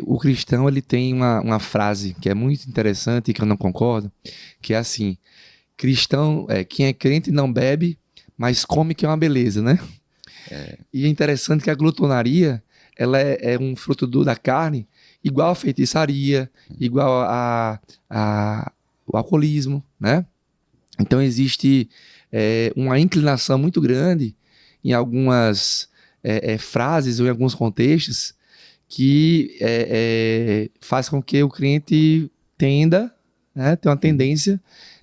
O cristão ele tem uma frase que é muito interessante e que eu não concordo, que é assim: cristão, quem é crente não bebe, mas come que é uma beleza, né? E é interessante que a glutonaria ela é um fruto da carne, igual a feitiçaria, igual o alcoolismo, né? Então existe uma inclinação muito grande em algumas frases ou em alguns contextos que faz com que o cliente tenda, né, ter uma tendência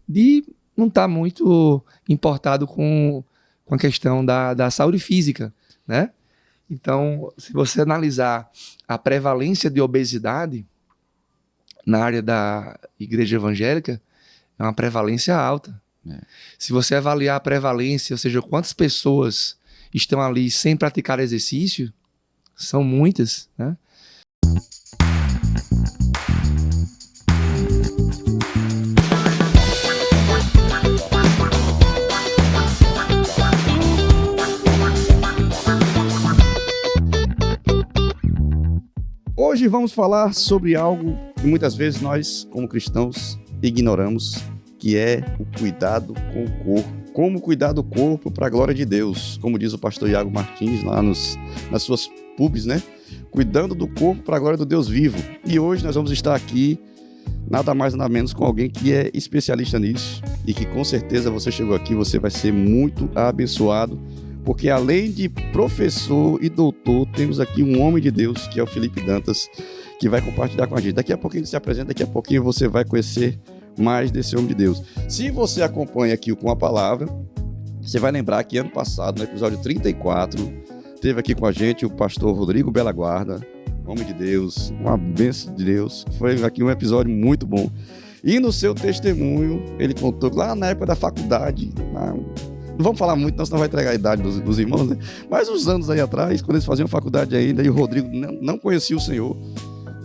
de não estar muito importado com a questão da saúde física, né? Então, se você analisar a prevalência de obesidade na área da igreja evangélica, é uma prevalência alta. Se você avaliar a prevalência, ou seja, quantas pessoas estão ali sem praticar exercício, são muitas, né? Hoje vamos falar sobre algo que muitas vezes nós, como cristãos, ignoramos, que é o cuidado com o corpo. Como cuidar do corpo para a glória de Deus, como diz o pastor Iago Martins lá nas suas pubs, né? Cuidando do corpo para a glória do Deus vivo. E hoje nós vamos estar aqui, nada mais nada menos com alguém que é especialista nisso e que com certeza você chegou aqui, você vai ser muito abençoado, porque além de professor e doutor, temos aqui um homem de Deus, que é o Felipe Dantas, que vai compartilhar com a gente. Daqui a pouquinho ele se apresenta, daqui a pouquinho você vai conhecer mais desse homem de Deus. Se você acompanha aqui com a palavra, você vai lembrar que ano passado, no episódio 34, teve aqui com a gente o pastor Rodrigo Bela Guarda, homem de Deus, uma bênção de Deus. Foi aqui um episódio muito bom. E no seu testemunho, ele contou lá na época da faculdade, não vamos falar muito, senão vai entregar a idade dos irmãos, né? Mas uns anos aí atrás, quando eles faziam faculdade ainda, e o Rodrigo não conhecia o Senhor,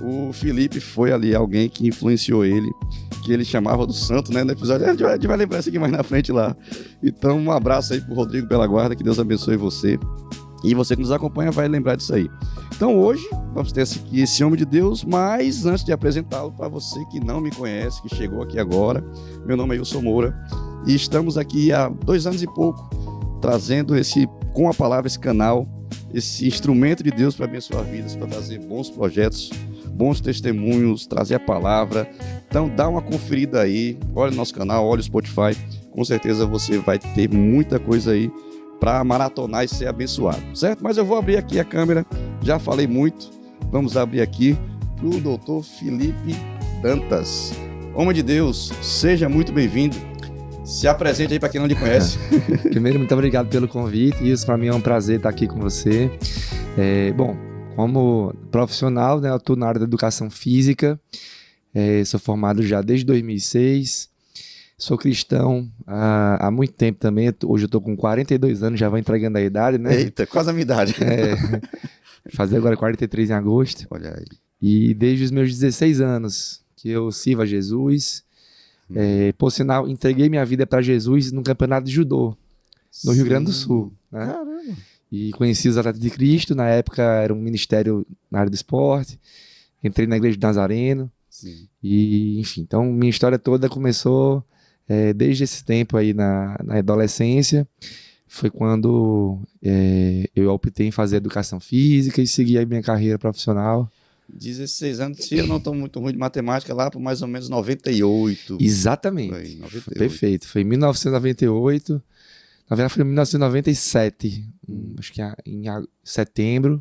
o Felipe foi ali alguém que influenciou ele, que ele chamava do santo, né? No episódio, a gente vai lembrar isso aqui mais na frente lá. Então, um abraço aí pro Rodrigo Bela Guarda, que Deus abençoe você. E você que nos acompanha vai lembrar disso aí. Então, hoje, vamos ter esse homem de Deus, mas antes de apresentá-lo para você que não me conhece, que chegou aqui agora, meu nome é Wilson Moura. E estamos aqui há 2 anos e pouco, trazendo com a palavra, esse canal, esse instrumento de Deus para abençoar vidas, para trazer bons projetos, bons testemunhos, trazer a palavra. Então dá uma conferida aí, olha o nosso canal, olha o Spotify, com certeza você vai ter muita coisa aí para maratonar e ser abençoado, certo? Mas eu vou abrir aqui a câmera, já falei muito, vamos abrir aqui para o doutor Felipe Dantas. Homem de Deus, seja muito bem-vindo. Se apresente aí para quem não lhe conhece. Primeiro, muito obrigado pelo convite. Isso para mim é um prazer estar aqui com você. Bom, como profissional, né, eu estou na área da educação física. Sou formado já desde 2006. Sou cristão há muito tempo também. Hoje eu estou com 42 anos, já vou entregando a idade, né? Eita, quase a minha idade. Fazer agora 43 em agosto. Olha aí. E desde os meus 16 anos que eu sirvo a Jesus. Por sinal, entreguei minha vida para Jesus no campeonato de judô, no Rio Grande do Sul, né? Caramba! E conheci os Atletas de Cristo, na época era um ministério na área do esporte, entrei na igreja de Nazareno. Sim. E enfim, então minha história toda começou desde esse tempo aí na adolescência. Foi quando eu optei em fazer educação física e segui a minha carreira profissional. 16 anos, se eu não estou muito ruim de matemática, lá por mais ou menos 98. Exatamente. Foi 98. Perfeito. Foi em 1998. Na verdade, foi em 1997. Acho que em setembro,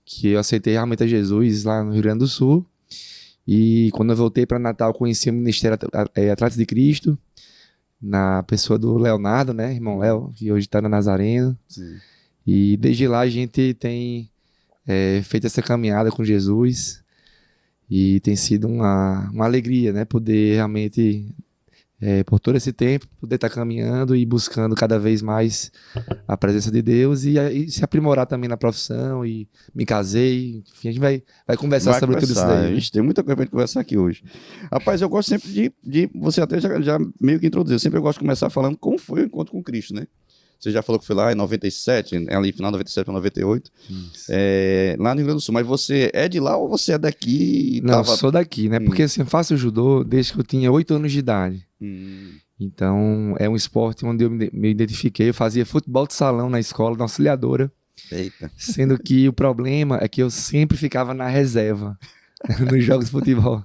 que eu aceitei realmente a Jesus lá no Rio Grande do Sul. E quando eu voltei para Natal, conheci o Ministério Atletas de Cristo, na pessoa do Leonardo, né? Irmão Léo, que hoje está na Nazareno. Sim. E desde lá a gente tem feito essa caminhada com Jesus e tem sido uma alegria, né? Poder realmente, por todo esse tempo, poder estar caminhando e buscando cada vez mais a presença de Deus e se aprimorar também na profissão. E me casei, enfim, a gente vai conversar sobre tudo isso daí. A gente tem muita coisa para conversar aqui hoje. Rapaz, eu gosto sempre de você até já meio que introduziu, sempre eu gosto de começar falando como foi o encontro com Cristo, né? Você já falou que foi lá em 97, ali final de 97 para 98, lá no Rio Grande do Sul. Mas você é de lá ou você é daqui? Não, eu sou daqui, né? Porque assim, eu faço judô desde que eu tinha 8 anos de idade. Então, é um esporte onde eu me identifiquei. Eu fazia futebol de salão na escola, na auxiliadora. Eita. Sendo que o problema é que eu sempre ficava na reserva nos jogos de futebol.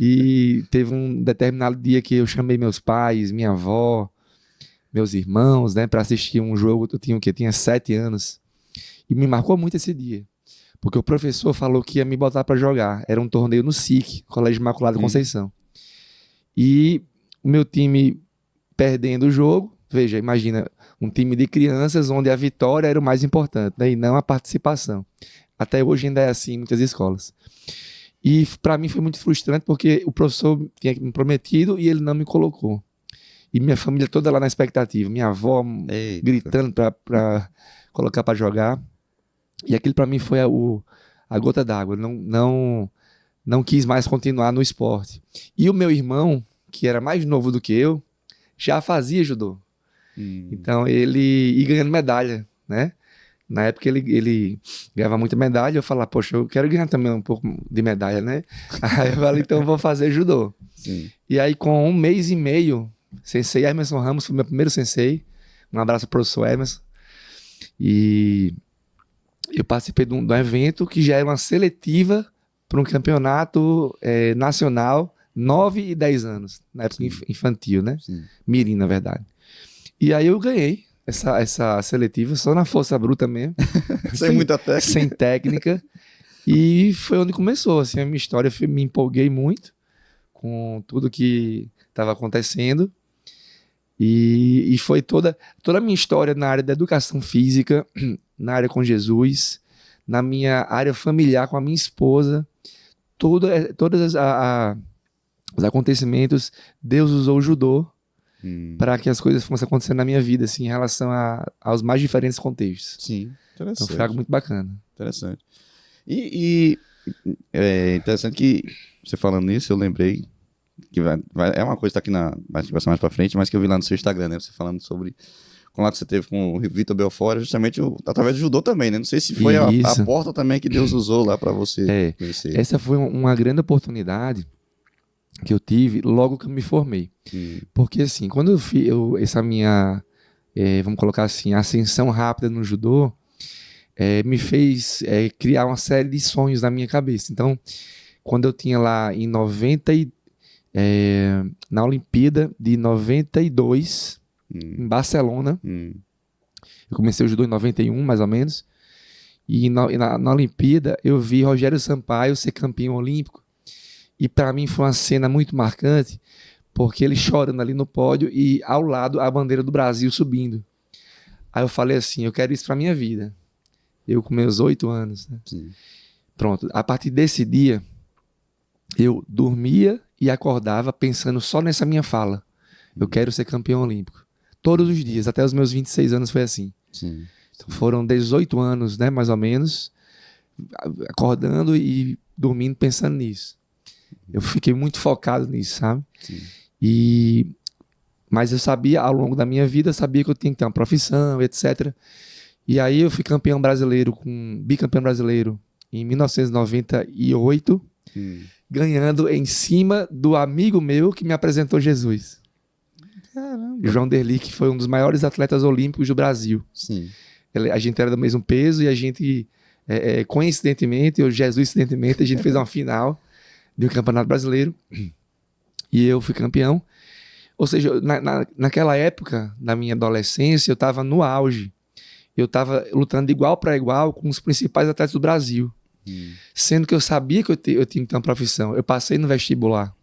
E teve um determinado dia que eu chamei meus pais, minha avó, meus irmãos, né, para assistir um jogo. Eu tinha o quê? Tinha 7 anos. E me marcou muito esse dia. Porque o professor falou que ia me botar para jogar. Era um torneio no SIC, Colégio Imaculado Conceição. E o meu time perdendo o jogo, veja, imagina, um time de crianças onde a vitória era o mais importante, né, e não a participação. Até hoje ainda é assim em muitas escolas. E para mim foi muito frustrante porque o professor tinha me prometido e ele não me colocou. E minha família toda lá na expectativa, minha avó gritando para colocar para jogar. E aquilo para mim foi a gota d'água. Não quis mais continuar no esporte. E o meu irmão, que era mais novo do que eu, já fazia judô. Então ele ia ganhando medalha, né? Na época ele ganhava muita medalha. Eu falava, poxa, eu quero ganhar também um pouco de medalha, né? Aí eu falei, então eu vou fazer judô. Sim. E aí com 1 mês e meio, sensei Emerson Ramos foi meu primeiro sensei. Um abraço pro professor Emerson. E eu participei de um evento que já era uma seletiva para um campeonato nacional, 9 e 10 anos, na época infantil, né? Sim. Mirim, na verdade. E aí eu ganhei essa seletiva só na força bruta mesmo. Sem muita técnica. Sem técnica. E foi onde começou, assim, a minha história. Me empolguei muito com tudo que estava acontecendo. E foi toda a minha história na área da educação física, na área com Jesus, na minha área familiar com a minha esposa. Todos os acontecimentos, Deus usou o judô para que as coisas fossem acontecendo na minha vida, assim, em relação aos mais diferentes contextos. Sim, interessante. Então foi algo muito bacana. Interessante. E é interessante que você falando nisso, eu lembrei que é uma coisa que tá aqui vai ser mais pra frente, mas que eu vi lá no seu Instagram, né? Você falando sobre com lá que você teve com o Vitor Belfort, justamente através do judô também, né? Não sei se foi a porta também que Deus usou lá para você conhecer. Essa foi uma grande oportunidade que eu tive logo que eu me formei. Porque assim, quando eu fiz essa minha, vamos colocar assim, ascensão rápida no judô, me fez criar uma série de sonhos na minha cabeça. Então, quando eu tinha lá em na Olimpíada de 92, em Barcelona, eu comecei o judô em 91, mais ou menos, e na Olimpíada eu vi Rogério Sampaio ser campeão olímpico. E para mim foi uma cena muito marcante, porque ele chorando ali no pódio e ao lado a bandeira do Brasil subindo. Aí eu falei assim, eu quero isso para minha vida. Eu com meus 8 anos. Né? Pronto, a partir desse dia, eu dormia e acordava pensando só nessa minha fala. Eu quero ser campeão olímpico. Todos os dias, até os meus 26 anos foi assim. Então foram 18 anos, né, mais ou menos, acordando e dormindo pensando nisso. Eu fiquei muito focado nisso, sabe? Mas eu sabia, ao longo da minha vida, eu sabia que eu tinha que ter uma profissão, etc. E aí eu fui bicampeão brasileiro em 1998, ganhando em cima do amigo meu que me apresentou Jesus. Caramba. João Derli, que foi um dos maiores atletas olímpicos do Brasil. A gente era do mesmo peso e a gente, coincidentemente, ou jesuincidentemente, a gente fez uma final de um campeonato brasileiro e eu fui campeão. Ou seja, naquela época, na minha adolescência, eu estava no auge. Eu estava lutando de igual para igual com os principais atletas do Brasil. Sendo que eu sabia que eu tinha que ter uma profissão. Eu passei no vestibular,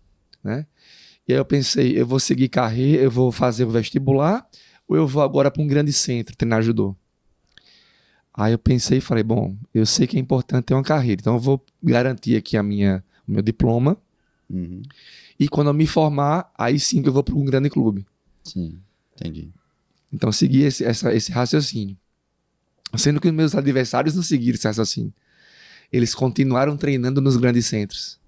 né? E aí eu pensei, eu vou seguir carreira, eu vou fazer o vestibular ou eu vou agora para um grande centro treinar judô? Aí eu pensei e falei, bom, eu sei que é importante ter uma carreira, então eu vou garantir aqui o meu diploma e quando eu me formar, aí sim que eu vou para um grande clube. Entendi. Então eu segui esse raciocínio. Sendo que os meus adversários não seguiram esse raciocínio. Eles continuaram treinando nos grandes centros.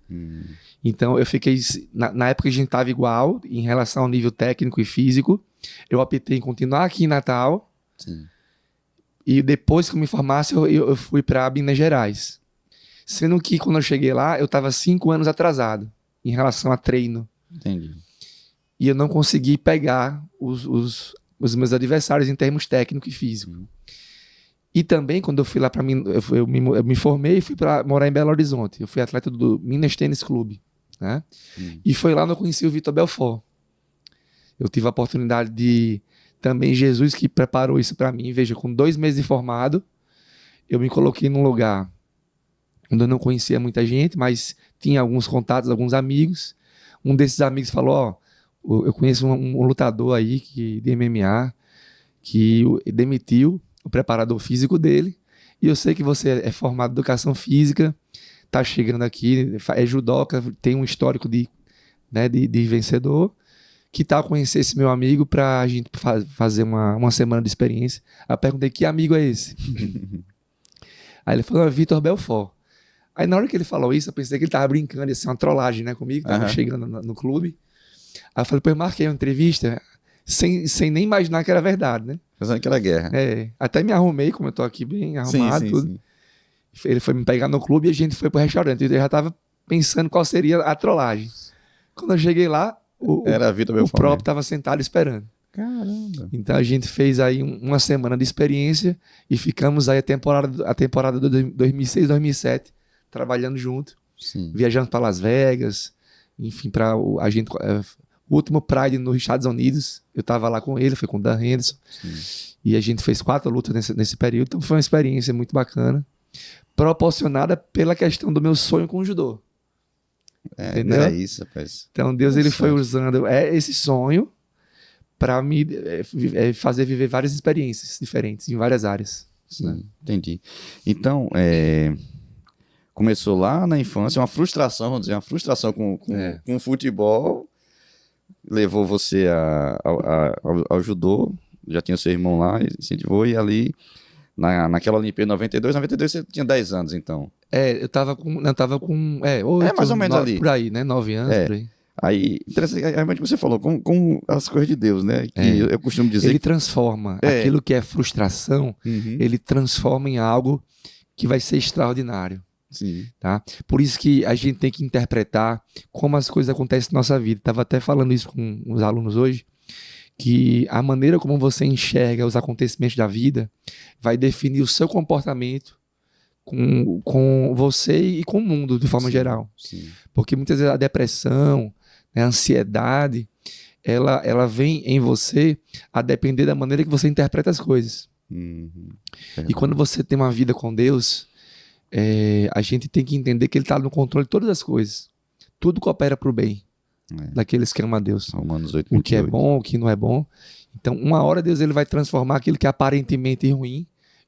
Então eu fiquei, na época a gente estava igual em relação ao nível técnico e físico, eu optei em continuar aqui em Natal Sim. E depois que eu me formasse, eu fui para Minas Gerais. Sendo que quando eu cheguei lá, eu estava 5 anos atrasado em relação a treino. Entendi. E eu não consegui pegar os meus adversários em termos técnico e físico. E também, quando eu fui lá para mim, eu me formei e fui para morar em Belo Horizonte. Eu fui atleta do Minas Tênis Clube, né? E foi lá que eu conheci o Vitor Belfort. Eu tive a oportunidade de... Também Jesus que preparou isso para mim. Veja, com 2 meses de formado, eu me coloquei num lugar onde eu não conhecia muita gente, mas tinha alguns contatos, alguns amigos. Um desses amigos falou, eu conheço um lutador aí de MMA que demitiu o preparador físico dele, e eu sei que você é formado em educação física, tá chegando aqui, é judoca, tem um histórico de vencedor, que tal conhecer esse meu amigo para a gente fazer uma semana de experiência? Aí eu perguntei, que amigo é esse? Aí ele falou, Vitor Belfort. Aí na hora que ele falou isso, eu pensei que ele tava brincando, ia ser uma trollagem, né, comigo, tava chegando no clube. Aí eu falei, pô, eu marquei uma entrevista sem nem imaginar que era verdade, né? Fazendo aquela guerra. Até me arrumei, como eu tô aqui bem arrumado, tudo. Sim. Ele foi me pegar no clube e a gente foi pro restaurante. Eu já tava pensando qual seria a trollagem. Quando eu cheguei lá, o próprio tava sentado esperando. Caramba. Então a gente fez aí uma semana de experiência e ficamos aí a temporada de 2006, 2007 trabalhando junto. Sim. Viajando para Las Vegas, enfim, para o último Pride nos Estados Unidos, eu estava lá com ele, foi com o Dan Henderson. Sim. E a gente fez 4 lutas nesse período, então foi uma experiência muito bacana, proporcionada pela questão do meu sonho com o judô. Entendeu? É isso, rapaz. Então Deus ele foi usando esse sonho para me fazer viver várias experiências diferentes em várias áreas. Sim, né? Entendi. Então, começou lá na infância, uma frustração, vamos dizer, uma frustração com o futebol, levou você ao judô, já tinha o seu irmão lá, incentivou, e ali, naquela Olimpíada 92 você tinha 10 anos, então. Eu tava com 8, mais ou menos 9, ali. Por aí, né? 9 anos, por aí. Aí, realmente você falou, com as coisas de Deus, né? Que eu costumo dizer... Ele transforma aquilo que é frustração, ele transforma em algo que vai ser extraordinário. Sim. Tá? Por isso que a gente tem que interpretar como as coisas acontecem na nossa vida. Estava até falando isso com os alunos hoje, que a maneira como você enxerga os acontecimentos da vida vai definir o seu comportamento com você e com o mundo, de forma geral. Sim. Porque muitas vezes a depressão, a ansiedade, ela vem em você a depender da maneira que você interpreta as coisas. E quando você tem uma vida com Deus, a gente tem que entender que Ele está no controle de todas as coisas. Tudo coopera para o bem daqueles que amam a Deus. Romanos 8, o que é bom, o que não é bom. Então, uma hora Deus ele vai transformar aquilo que é aparentemente ruim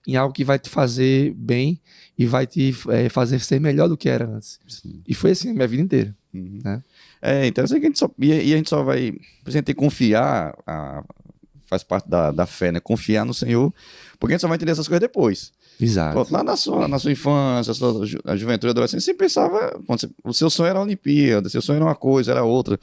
em algo que vai te fazer bem e vai te fazer ser melhor do que era antes. Sim. E foi assim a minha vida inteira. Né? É interessante que a gente só vai... A gente tem que confiar, faz parte da fé, né? Confiar no Senhor, porque a gente só vai entender essas coisas depois. Exato. Pronto, lá na sua infância, a juventude, a adolescência, você pensava... O seu sonho era a Olimpíada, o seu sonho era uma coisa, era outra.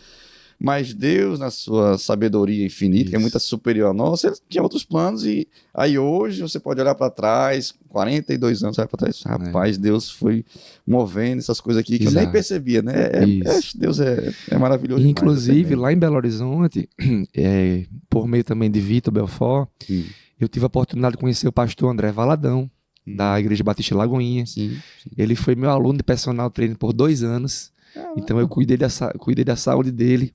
Mas Deus, na sua sabedoria infinita, que é muito superior a nossa, ele tinha outros planos. E aí hoje você pode olhar para trás, 42 anos, olhar para trás, rapaz, Deus foi movendo essas coisas aqui que eu nem percebia, né? Deus é maravilhoso. Inclusive, lá em Belo Horizonte, por meio também de Vitor Belfort, eu tive a oportunidade de conhecer o pastor André Valadão, da Igreja Batista Lagoinha. Sim. Ele foi meu aluno de personal trainer por 2 anos. Então eu cuidei da saúde dele,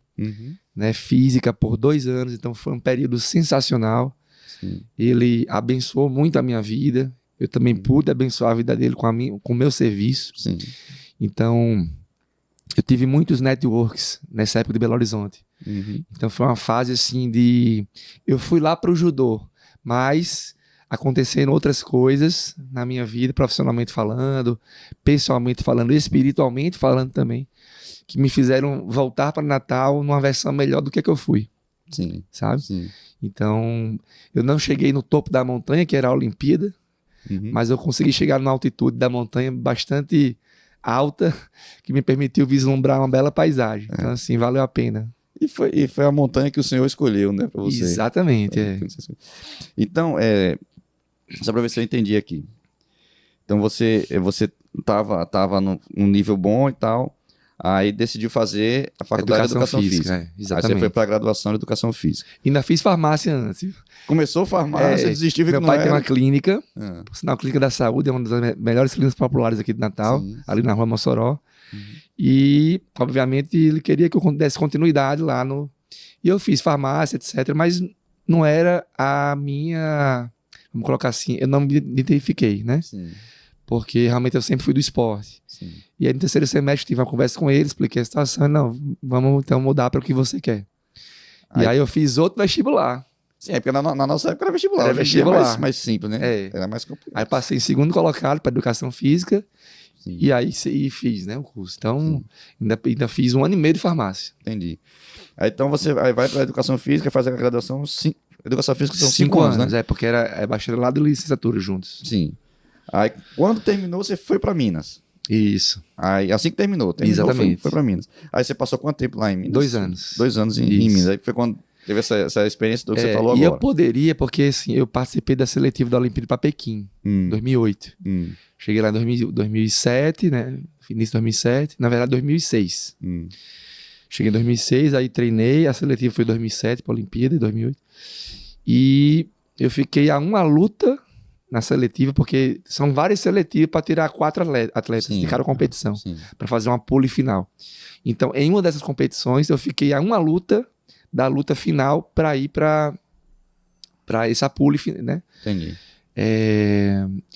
né, física, por 2 anos. Então foi um período sensacional. Sim. Ele abençoou muito a minha vida. Eu também pude abençoar a vida dele com o meu serviço. Sim. Então eu tive muitos networks nessa época de Belo Horizonte. Então foi uma fase assim de... Eu fui lá para o judô, mas aconteceram outras coisas na minha vida, profissionalmente falando, pessoalmente falando, espiritualmente falando também, que me fizeram voltar para Natal numa versão melhor do que eu fui. Sim. Sabe? Sim. Então, eu não cheguei no topo da montanha, que era a Olimpíada, mas eu consegui chegar numa altitude da montanha bastante alta, que me permitiu vislumbrar uma bela paisagem. Então, assim, valeu a pena. E foi a montanha que o Senhor escolheu, né, para você. Exatamente. Então, só para ver se eu entendi aqui. Então, você tava num nível bom e tal, aí decidiu fazer a faculdade de Educação Física. Exatamente. Aí você foi para a graduação de Educação Física. Ainda fiz farmácia antes. Começou farmácia, desistiu, viu que meu pai não tem era. uma clínica, por sinal, Clínica da Saúde, é uma das melhores clínicas populares aqui de Natal, Sim. ali na Rua Mossoró. E, obviamente, ele queria que eu desse continuidade lá no... E eu fiz farmácia, etc. Mas não era a minha... Vamos colocar assim, eu não me identifiquei, né? Sim. Porque realmente eu sempre fui do esporte. Sim. E aí no terceiro semestre tive uma conversa com ele, expliquei a situação. Não, vamos então mudar para o que você quer. E aí eu fiz outro vestibular. Sim, porque na nossa época era vestibular. Era vestibular. Mais simples, né? Era mais complicado. Aí passei em segundo colocado para Educação Física. Sim. E aí fiz, né, o curso. Então, ainda fiz 1 ano e meio de farmácia. Entendi. Aí então você vai para a Educação Física, faz a graduação, Educação Física são 5 anos, né? Porque era bacharelado e licenciatura juntos. Sim. Aí quando terminou, você foi para Minas. Isso. Aí assim que terminou Exatamente. Foi para Minas. Aí você passou quanto tempo lá em Minas? 2 anos. 2 anos em Minas. Aí foi quando teve essa experiência do que você falou agora. E eu poderia, porque assim, eu participei da seletiva da Olimpíada para Pequim, em 2008. Cheguei lá em 2007, né? Início de 2007. Na verdade, 2006. Cheguei em 2006, aí treinei. A seletiva foi em 2007 para a Olimpíada, em 2008. E eu fiquei a uma luta na seletiva, porque são várias seletivas para tirar 4 atletas de cada competição, para fazer uma pole final. Então, em uma dessas competições, eu fiquei a uma luta da luta final para ir para essa pole, né? Entendi.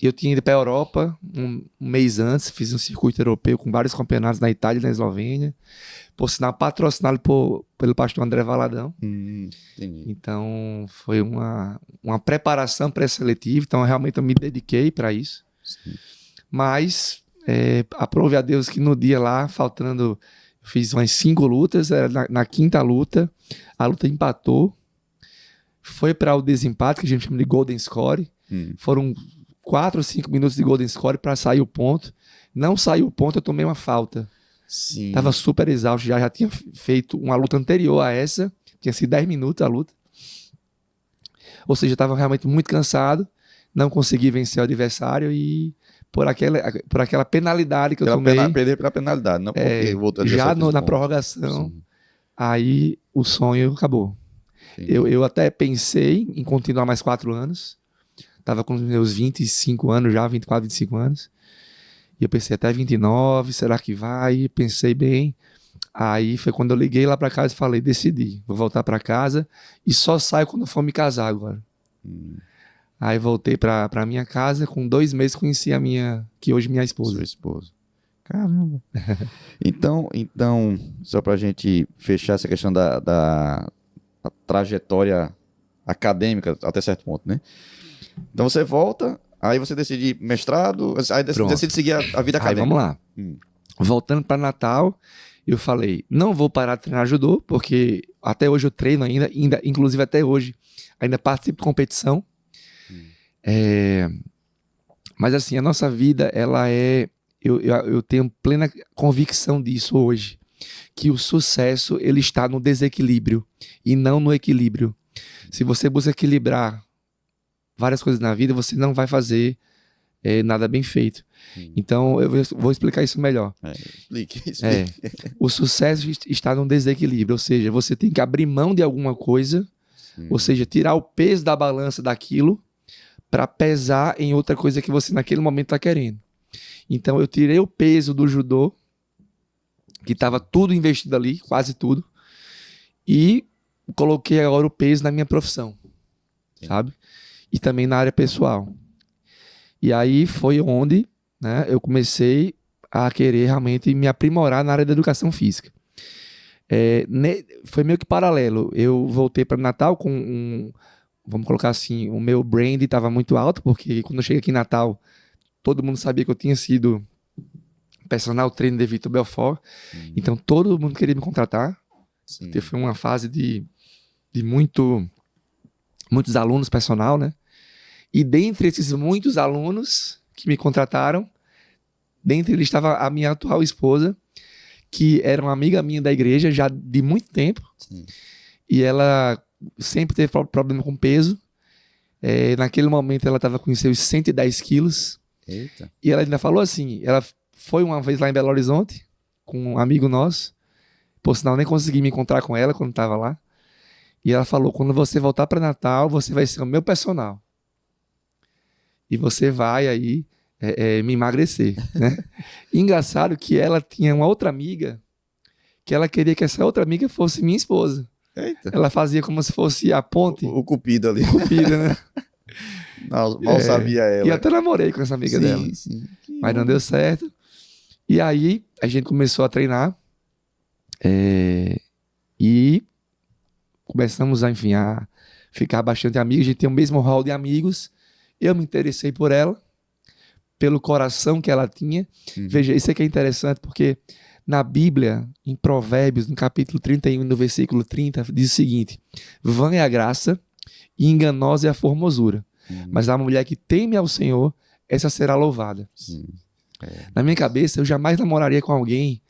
Eu tinha ido para a Europa um mês antes, fiz um circuito europeu com vários campeonatos na Itália e na Eslovênia, por sinal patrocinado pelo pastor André Valadão. Entendi. Então foi uma preparação pré-seletiva, então realmente eu me dediquei para isso. Sim. Mas aprove a Deus que no dia lá, faltando, fiz umas 5 lutas, na quinta luta, a luta empatou, foi para o desempate, que a gente chama de Golden Score. Foram 4 ou 5 minutos de Golden Score para sair o ponto. Não saiu o ponto, eu tomei uma falta. Sim. Tava super exausto, já tinha feito uma luta anterior a essa, tinha sido 10 minutos a luta. Ou seja, estava realmente muito cansado, não consegui vencer o adversário e por aquela penalidade que eu tomei... Perder pela penalidade, não porque o outro adversário já na prorrogação, Sim. Aí o sonho acabou. Eu até pensei em continuar mais 4 anos, estava com os meus 25 anos já, 24, 25 anos. E eu pensei até 29, será que vai? Pensei bem. Aí foi quando eu liguei lá para casa e falei, decidi, vou voltar para casa e só saio quando eu for me casar agora. Aí voltei para minha casa, com 2 meses conheci que hoje é minha esposa. Sua esposa. Caramba. Então, só pra gente fechar essa questão da trajetória acadêmica até certo ponto, né? Então você volta, aí você decide mestrado, aí decide seguir a vida acadêmica. Aí vamos lá. Voltando para Natal, eu falei, não vou parar de treinar judô, porque até hoje eu treino ainda inclusive até hoje, ainda participo de competição. Mas assim, a nossa vida, ela eu tenho plena convicção disso hoje, que o sucesso, ele está no desequilíbrio e não no equilíbrio. Se você busca equilibrar várias coisas na vida, você não vai fazer nada bem feito. Então, eu vou explicar isso melhor. Explique. O sucesso está no desequilíbrio, ou seja, você tem que abrir mão de alguma coisa, ou seja, tirar o peso da balança daquilo para pesar em outra coisa que você naquele momento está querendo. Então, eu tirei o peso do judô, que estava tudo investido ali, quase tudo, e coloquei agora o peso na minha profissão, sabe? E também na área pessoal. E aí foi onde, né, eu comecei a querer realmente me aprimorar na área da educação física. Foi meio que paralelo. Eu voltei para Natal com vamos colocar assim, o meu brand estava muito alto, porque quando eu cheguei aqui em Natal, todo mundo sabia que eu tinha sido personal trainer de Vitor Belfort. Então todo mundo queria me contratar. Então, foi uma fase de muitos alunos personal, né? E dentre esses muitos alunos que me contrataram, dentre eles estava a minha atual esposa, que era uma amiga minha da igreja já de muito tempo. Sim. E ela sempre teve problema com peso. Naquele momento ela estava com seus 110 quilos. Eita. E ela ainda falou assim, ela foi uma vez lá em Belo Horizonte com um amigo nosso. Por sinal, nem consegui me encontrar com ela quando estava lá. E ela falou, quando você voltar para Natal, você vai ser o meu personal. E você vai aí me emagrecer, né? Engraçado que ela tinha uma outra amiga que ela queria que essa outra amiga fosse minha esposa. Eita. Ela fazia como se fosse a ponte. O cupido ali. Cupida, né? Mal sabia ela. E até namorei com essa amiga dela. Sim. Mas não deu certo. E aí a gente começou a treinar. E começamos a, enfim, a ficar bastante amigos. A gente tem o mesmo hall de amigos. Eu me interessei por ela, pelo coração que ela tinha. Veja, isso aqui é interessante porque na Bíblia, em Provérbios, no capítulo 31, no versículo 30, diz o seguinte: vã é a graça e enganosa é a formosura. Mas a mulher que teme ao Senhor, essa será louvada. Na minha cabeça, eu jamais namoraria com alguém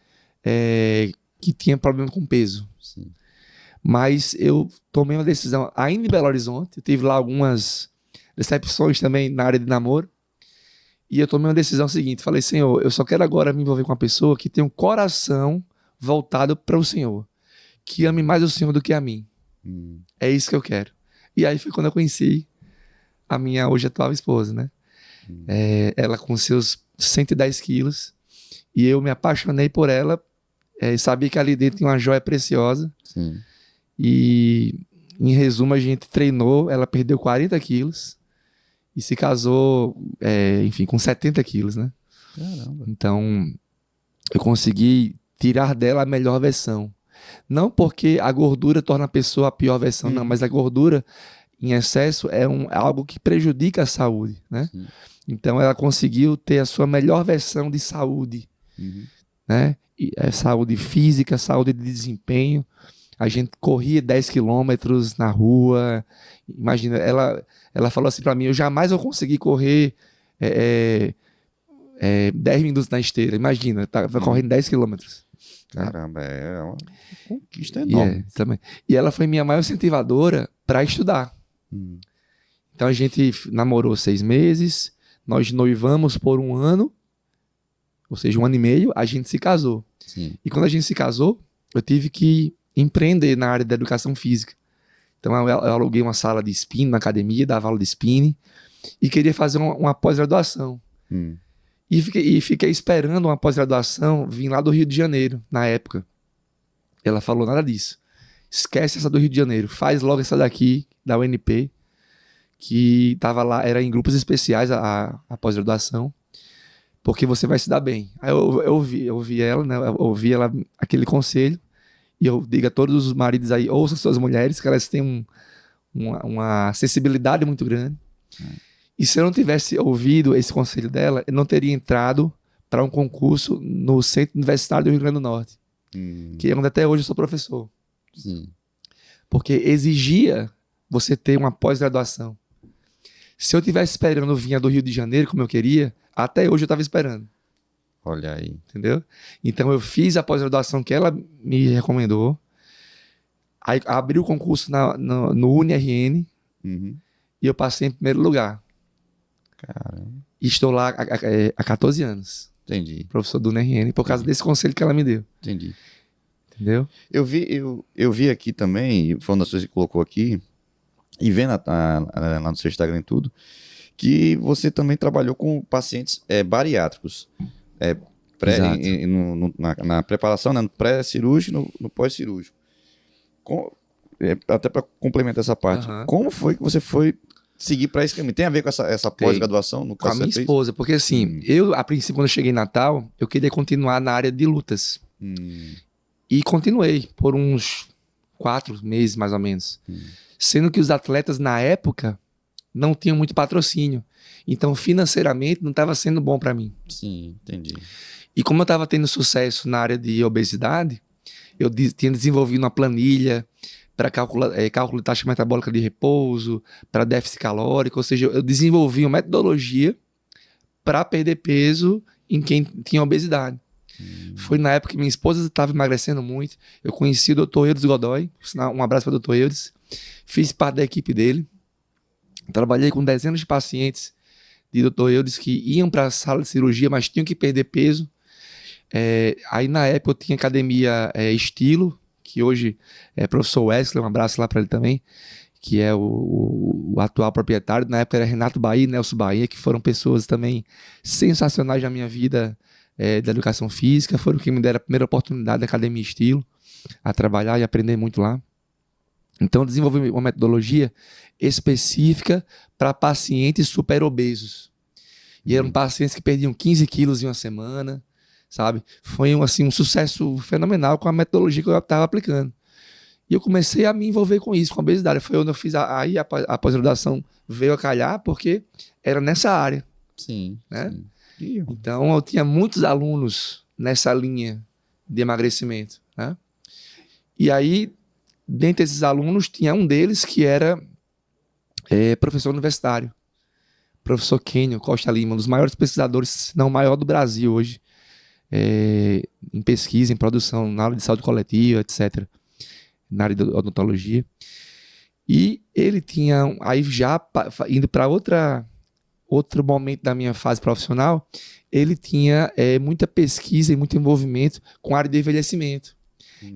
que tinha problema com peso. Sim. Mas eu tomei uma decisão, ainda em Belo Horizonte, eu tive lá algumas decepções também na área de namoro, e eu tomei uma decisão seguinte, falei, Senhor, eu só quero agora me envolver com uma pessoa que tem um coração voltado para o Senhor, que ame mais o Senhor do que a mim. É isso que eu quero. E aí foi quando eu conheci a minha hoje atual esposa, né? Ela com seus 110 quilos, e eu me apaixonei por ela, sabia que ali dentro tinha uma joia preciosa. Sim. E em resumo a gente treinou, ela perdeu 40 quilos e se casou, enfim, com 70 quilos, né? Caramba. Então eu consegui tirar dela a melhor versão. Não porque a gordura torna a pessoa a pior versão, não, mas a gordura em excesso é algo que prejudica a saúde, né? Sim. Então ela conseguiu ter a sua melhor versão de saúde, né? Saúde física, saúde de desempenho. A gente corria 10 quilômetros na rua. Imagina, ela falou assim pra mim, eu jamais vou conseguir correr 10 minutos na esteira. Imagina, tava correndo 10 quilômetros. Caramba, é uma conquista enorme. Também. E ela foi minha maior incentivadora para estudar. Então a gente namorou 6 meses, nós noivamos por 1 ano, ou seja, 1 ano e meio, a gente se casou. Sim. E quando a gente se casou, eu tive que empreender na área da educação física. Então eu aluguei uma sala de spinning na academia, dava aula de spinning, e queria fazer uma pós-graduação. E fiquei esperando uma pós-graduação vir lá do Rio de Janeiro, na época. Ela falou nada disso. Esquece essa do Rio de Janeiro, faz logo essa daqui, da UNP, que tava lá, era em grupos especiais a pós-graduação, porque você vai se dar bem. Aí eu ouvi ela, né? Eu ouvi ela, aquele conselho, e eu digo a todos os maridos aí, ouçam suas mulheres, que elas têm uma sensibilidade muito grande. E se eu não tivesse ouvido esse conselho dela, eu não teria entrado para um concurso no Centro Universitário do Rio Grande do Norte, que é onde até hoje eu sou professor. Sim. Porque exigia você ter uma pós-graduação. Se eu tivesse esperando vir do Rio de Janeiro, como eu queria, até hoje eu estava esperando. Olha aí. Entendeu? Então eu fiz a pós-graduação que ela me recomendou. Aí abri o concurso no UniRN e eu passei em primeiro lugar. Caramba. E estou lá há 14 anos. Entendi. Professor do UniRN, por causa desse conselho que ela me deu. Entendi. Entendeu? Eu vi aqui também, foi uma das coisas que colocou aqui, e vendo lá no seu Instagram e tudo, que você também trabalhou com pacientes bariátricos. Na preparação, né, no pré-cirúrgico e no pós-cirúrgico. Até para complementar essa parte, como foi que você foi seguir para esse caminho? Tem a ver com essa pós-graduação? No com a minha esposa, porque assim, eu, a princípio, quando eu cheguei em Natal, eu queria continuar na área de lutas. E continuei por uns 4 meses, mais ou menos. Sendo que os atletas, na época, não tinham muito patrocínio. Então, financeiramente, não estava sendo bom para mim. Sim, entendi. E como eu estava tendo sucesso na área de obesidade, eu tinha desenvolvido uma planilha para cálculo de taxa metabólica de repouso, para déficit calórico, ou seja, eu desenvolvi uma metodologia para perder peso em quem tinha obesidade. Foi na época que minha esposa estava emagrecendo muito. Eu conheci o Dr. Eudes Godoy. Um abraço para o Dr. Eudes. Fiz parte da equipe dele. Trabalhei com dezenas de pacientes de Dr. Eudes que iam para a sala de cirurgia, mas tinham que perder peso. Aí na época eu tinha academia Estilo, que hoje é professor Wesley, um abraço lá para ele também, que é o atual proprietário. Na época era Renato Bahia e Nelson Bahia, que foram pessoas também sensacionais na minha vida da educação física, foram quem me deram a primeira oportunidade da academia Estilo, a trabalhar e aprender muito lá. Então eu desenvolvi uma metodologia específica para pacientes super obesos. E eram pacientes que perdiam 15 quilos em uma semana, sabe? Foi um sucesso fenomenal com a metodologia que eu estava aplicando. E eu comecei a me envolver com isso, com a obesidade. Foi onde eu fiz aí a pós-graduação veio a calhar, porque era nessa área. Sim, né? sim. Então eu tinha muitos alunos nessa linha de emagrecimento, né? E aí, dentre esses alunos, tinha um deles que era professor universitário. Professor Kênio Costa Lima, um dos maiores pesquisadores, se não o maior do Brasil hoje, em pesquisa, em produção, na área de saúde coletiva, etc., na área de odontologia. E ele tinha, aí já indo para outro momento da minha fase profissional, ele tinha muita pesquisa e muito envolvimento com a área de envelhecimento.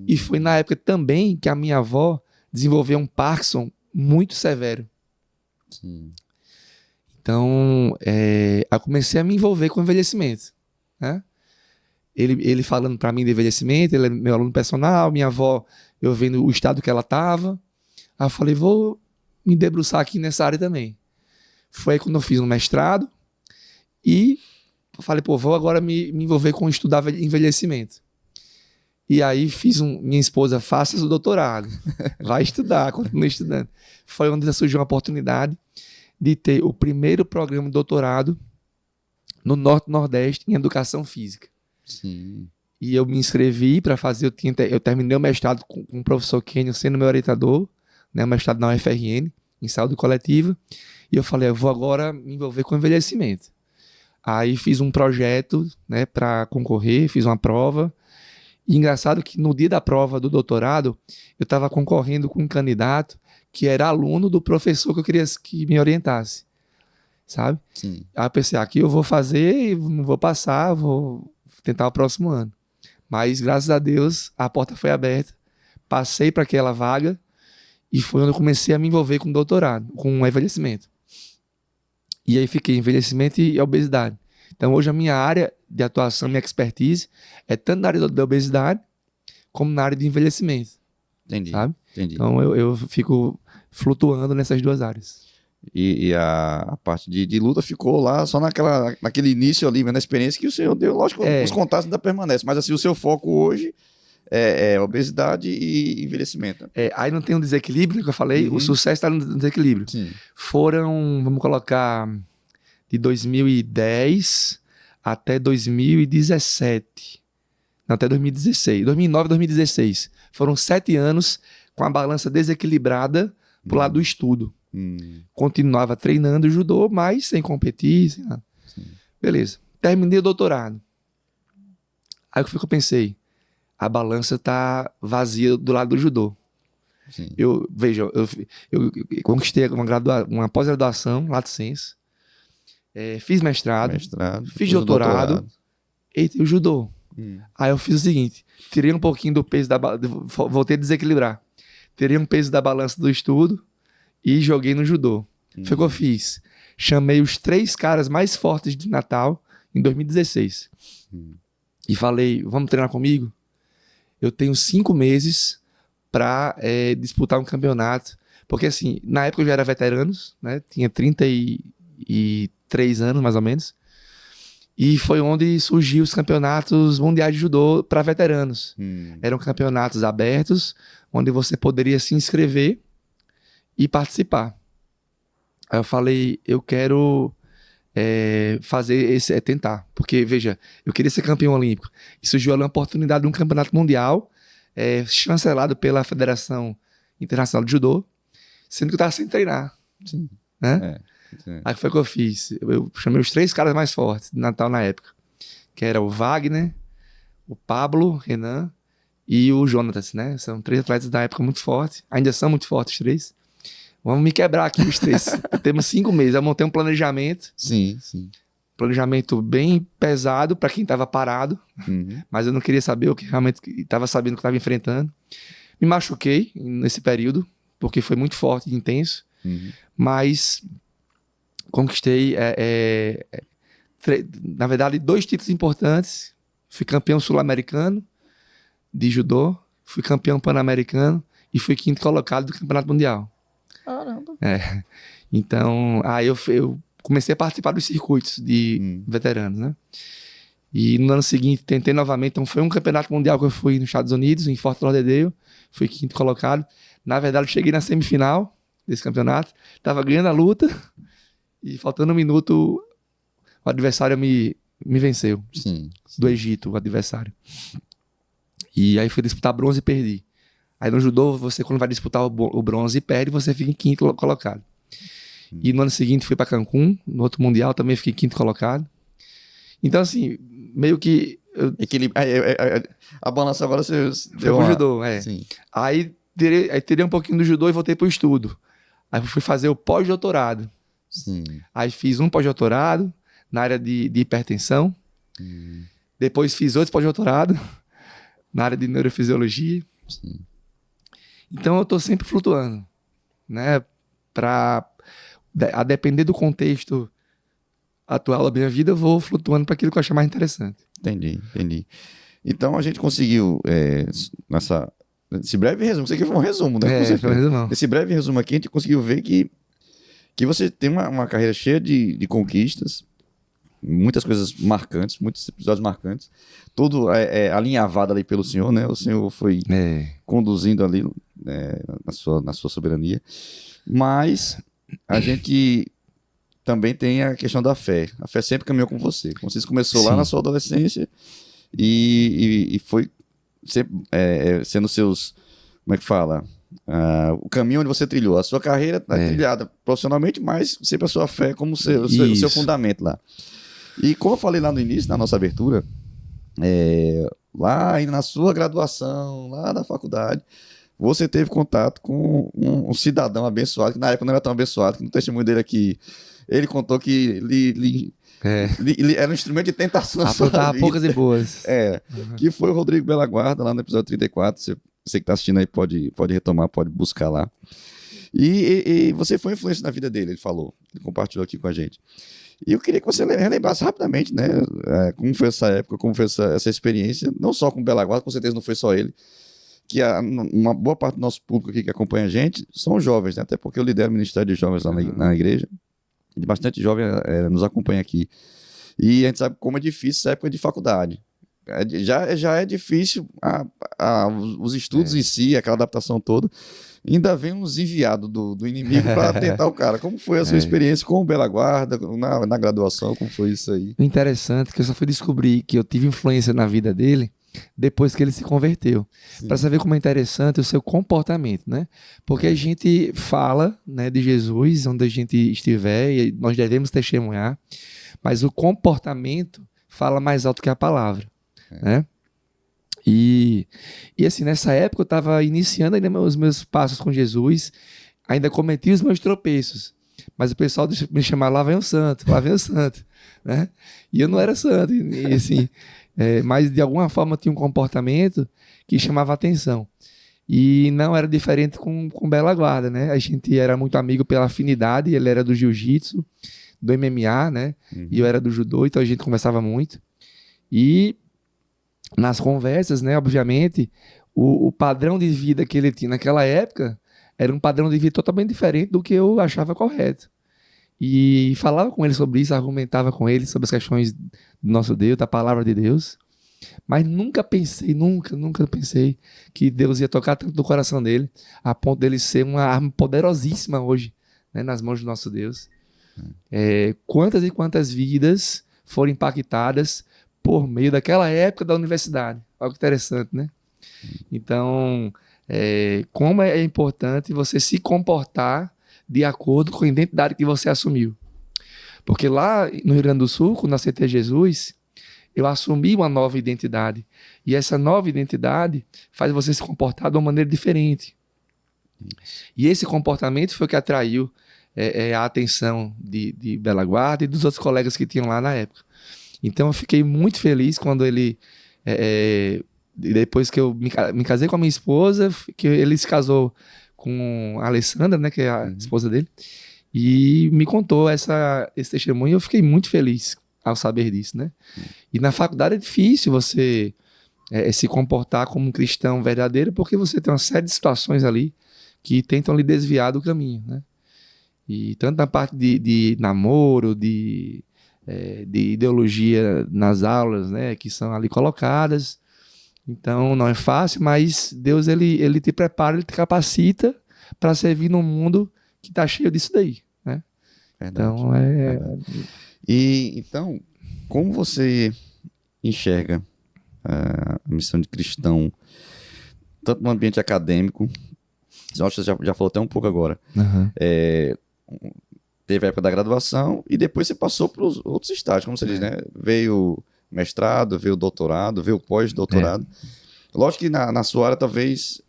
E foi na época também que a minha avó desenvolveu um Parkinson muito severo. Sim. Então, eu comecei a me envolver com o envelhecimento, né? Ele falando para mim de envelhecimento, ele é meu aluno personal, minha avó, eu vendo o estado que ela estava. Aí eu falei, vou me debruçar aqui nessa área também. Foi aí quando eu fiz um mestrado e falei, vou agora me envolver com estudar envelhecimento. E aí minha esposa, faça o doutorado, vai estudar, continue estudando. Foi onde surgiu uma oportunidade de ter o primeiro programa de doutorado no Norte e Nordeste em Educação Física. Sim. E eu me inscrevi para fazer, eu terminei o mestrado com o professor Kênio sendo meu orientador, né, o mestrado na UFRN, em saúde coletiva, e eu falei, eu vou agora me envolver com envelhecimento. Aí fiz um projeto, né, para concorrer, fiz uma prova, e engraçado que no dia da prova do doutorado, eu estava concorrendo com um candidato que era aluno do professor que eu queria que me orientasse, sabe? Sim. Aí eu pensei, aqui eu vou fazer e não vou passar, vou tentar o próximo ano. Mas, graças a Deus, a porta foi aberta, passei para aquela vaga e foi onde eu comecei a me envolver com doutorado, com envelhecimento. E aí fiquei envelhecimento e obesidade. Então, hoje a minha área de atuação, minha expertise, é tanto na área da obesidade como na área de envelhecimento. Entendi. Sabe? Entendi. Então, eu fico flutuando nessas duas áreas. E a parte de luta ficou lá só naquele início ali, na experiência que o senhor deu. Lógico, os contatos ainda permanecem, mas assim, o seu foco hoje é obesidade e envelhecimento. Aí não tem um desequilíbrio que eu falei, o sucesso está no desequilíbrio. Sim. Foram, vamos colocar, de 2010 até 2017. Não, até 2016. 2009, 2016. Foram 7 anos com a balança desequilibrada pro lado do estudo. Continuava treinando judô, mas sem competir. Sei lá. Beleza. Terminei o doutorado. Aí o que eu pensei? A balança tá vazia do lado do judô. Sim. Eu conquistei uma pós-graduação, lato sensu, fiz mestrado, fiz doutorado, e o judô. Aí eu fiz o seguinte, tirei um pouquinho do peso voltei a desequilibrar. Tirei um peso da balança do estudo e joguei no judô. Foi o que eu fiz. Chamei os 3 caras mais fortes de Natal em 2016. E falei, vamos treinar comigo? Eu tenho 5 meses para disputar um campeonato. Porque assim, na época eu já era veterano, né? Tinha 33 anos, mais ou menos. E foi onde surgiu os campeonatos mundiais de judô para veteranos. Eram campeonatos abertos, onde você poderia se inscrever e participar. Aí eu falei, eu quero tentar. Porque, veja, eu queria ser campeão olímpico. E surgiu ali uma oportunidade de um campeonato mundial, chancelado pela Federação Internacional de Judô, sendo que eu estava sem treinar. Sim. Né? Aí foi o que eu fiz. Eu chamei os 3 caras mais fortes de Natal na época, que era o Wagner, o Pablo, Renan e o Jonatas, né? São 3 atletas da época muito fortes. Ainda são muito fortes os 3. Vamos me quebrar aqui os 3. Temos 5 meses. Eu montei um planejamento. Sim, sim. Planejamento bem pesado para quem estava parado. Mas eu não queria saber o que realmente estava sabendo que estava enfrentando. Me machuquei nesse período, porque foi muito forte e intenso. Mas conquistei, na verdade, 2 títulos importantes. Fui campeão sul-americano de judô, fui campeão pan-americano e fui 5º colocado do Campeonato Mundial. Caramba. Então, aí eu comecei a participar dos circuitos de veteranos, né? E no ano seguinte tentei novamente. Então foi um Campeonato Mundial que eu fui nos Estados Unidos, em Fort Lauderdale. Fui 5º colocado. Na verdade, eu cheguei na semifinal desse campeonato. Tava ganhando a luta e faltando 1 minuto, o adversário me venceu. Sim. Do Egito, o adversário. E aí fui disputar bronze e perdi. Aí no judô, você quando vai disputar o bronze e perde, você fica em 5º colocado. E no ano seguinte fui para Cancún, no outro mundial também fiquei 5º colocado. Então assim, meio que... A balança agora você deu pro judô, Sim. Aí tirei um pouquinho do judô e voltei pro estudo. Aí fui fazer o pós-doutorado. Sim. Aí fiz um pós-doutorado na área de hipertensão. Depois fiz outro pós-doutorado na área de neurofisiologia. Sim. Então eu tô sempre flutuando, né? A depender do contexto atual da minha vida, eu vou flutuando para aquilo que eu achar mais interessante. Entendi. Então a gente conseguiu, nesse breve resumo, isso aqui foi um resumo, né? Foi um resumo. Nesse breve resumo aqui, a gente conseguiu ver que você tem uma carreira cheia de conquistas, muitas coisas marcantes, muitos episódios marcantes, tudo alinhavado ali pelo senhor, né? O senhor foi conduzindo ali na sua soberania, mas a gente também tem a questão da fé. A fé sempre caminhou com você. Como você começou lá na sua adolescência e foi sempre sendo seus, como é que fala? O caminho onde você trilhou. A sua carreira está trilhada profissionalmente, mas sempre a sua fé como o seu fundamento lá. E como eu falei lá no início, na nossa abertura, lá ainda na sua graduação, lá na faculdade, você teve contato com um cidadão abençoado, que na época não era tão abençoado, que no testemunho dele aqui, ele contou que era um instrumento de tentação na sua vida. Poucas e boas. Que foi o Rodrigo Bela Guarda, lá no episódio 34. Você que está assistindo aí pode retomar, pode buscar lá. E você foi influência na vida dele, ele falou. Ele compartilhou aqui com a gente. E eu queria que você relembrasse rapidamente, né? Como foi essa época, como foi essa experiência, não só com o Bela Guarda, com certeza não foi só ele, que uma boa parte do nosso público aqui que acompanha a gente são jovens, né? Até porque eu lidero o Ministério de Jovens lá na igreja, e bastante jovem nos acompanha aqui. E a gente sabe como é difícil essa época de faculdade. Já é difícil os estudos em si, aquela adaptação toda. Ainda vem uns enviados do inimigo para tentar o cara. Como foi a sua experiência com o Bela Guarda, na graduação? Como foi isso aí? O interessante é que eu só fui descobrir que eu tive influência na vida dele depois que ele se converteu. Para saber como é interessante o seu comportamento, né? Porque a gente fala, né, de Jesus onde a gente estiver e nós devemos testemunhar, mas o comportamento fala mais alto que a palavra, né? E assim, nessa época eu estava iniciando ainda os meus passos com Jesus, ainda cometi os meus tropeços, mas o pessoal me chamava, lá vem o santo, né? E eu não era santo, e assim, mas de alguma forma tinha um comportamento que chamava atenção. E não era diferente com Bela Guarda, né? A gente era muito amigo pela afinidade, ele era do jiu-jitsu, do MMA, né? E eu era do judô, então a gente conversava muito. E nas conversas, né, obviamente, o padrão de vida que ele tinha naquela época era um padrão de vida totalmente diferente do que eu achava correto. E falava com ele sobre isso, argumentava com ele sobre as questões do nosso Deus, da palavra de Deus. Mas nunca pensei que Deus ia tocar tanto no coração dele, a ponto dele ser uma arma poderosíssima hoje, né, nas mãos do nosso Deus. Quantas e quantas vidas foram impactadas por meio daquela época da universidade. Algo interessante, né? Então, como é importante você se comportar de acordo com a identidade que você assumiu. Porque lá no Rio Grande do Sul, quando eu aceitei Jesus, eu assumi uma nova identidade. E essa nova identidade faz você se comportar de uma maneira diferente. E esse comportamento foi o que atraiu a atenção de Bela Guarda e dos outros colegas que tinham lá na época. Então eu fiquei muito feliz quando ele... depois que eu me casei com a minha esposa, que ele se casou com a Alessandra, né, que é a esposa dele, e me contou esse testemunho, e eu fiquei muito feliz ao saber disso, né? E na faculdade é difícil você se comportar como um cristão verdadeiro, porque você tem uma série de situações ali que tentam lhe desviar do caminho, né? E tanto na parte de namoro, de ideologia nas aulas, né, que são ali colocadas. Então não é fácil, mas Deus ele te prepara, ele te capacita para servir num mundo que está cheio disso daí, né? Verdade, Então verdade. E então, como você enxerga a missão de cristão, tanto no ambiente acadêmico, eu acho que você já falou até um pouco agora, teve a época da graduação e depois você passou para os outros estágios, como você diz, né? Veio mestrado, veio doutorado, veio pós-doutorado. Lógico que na sua área talvez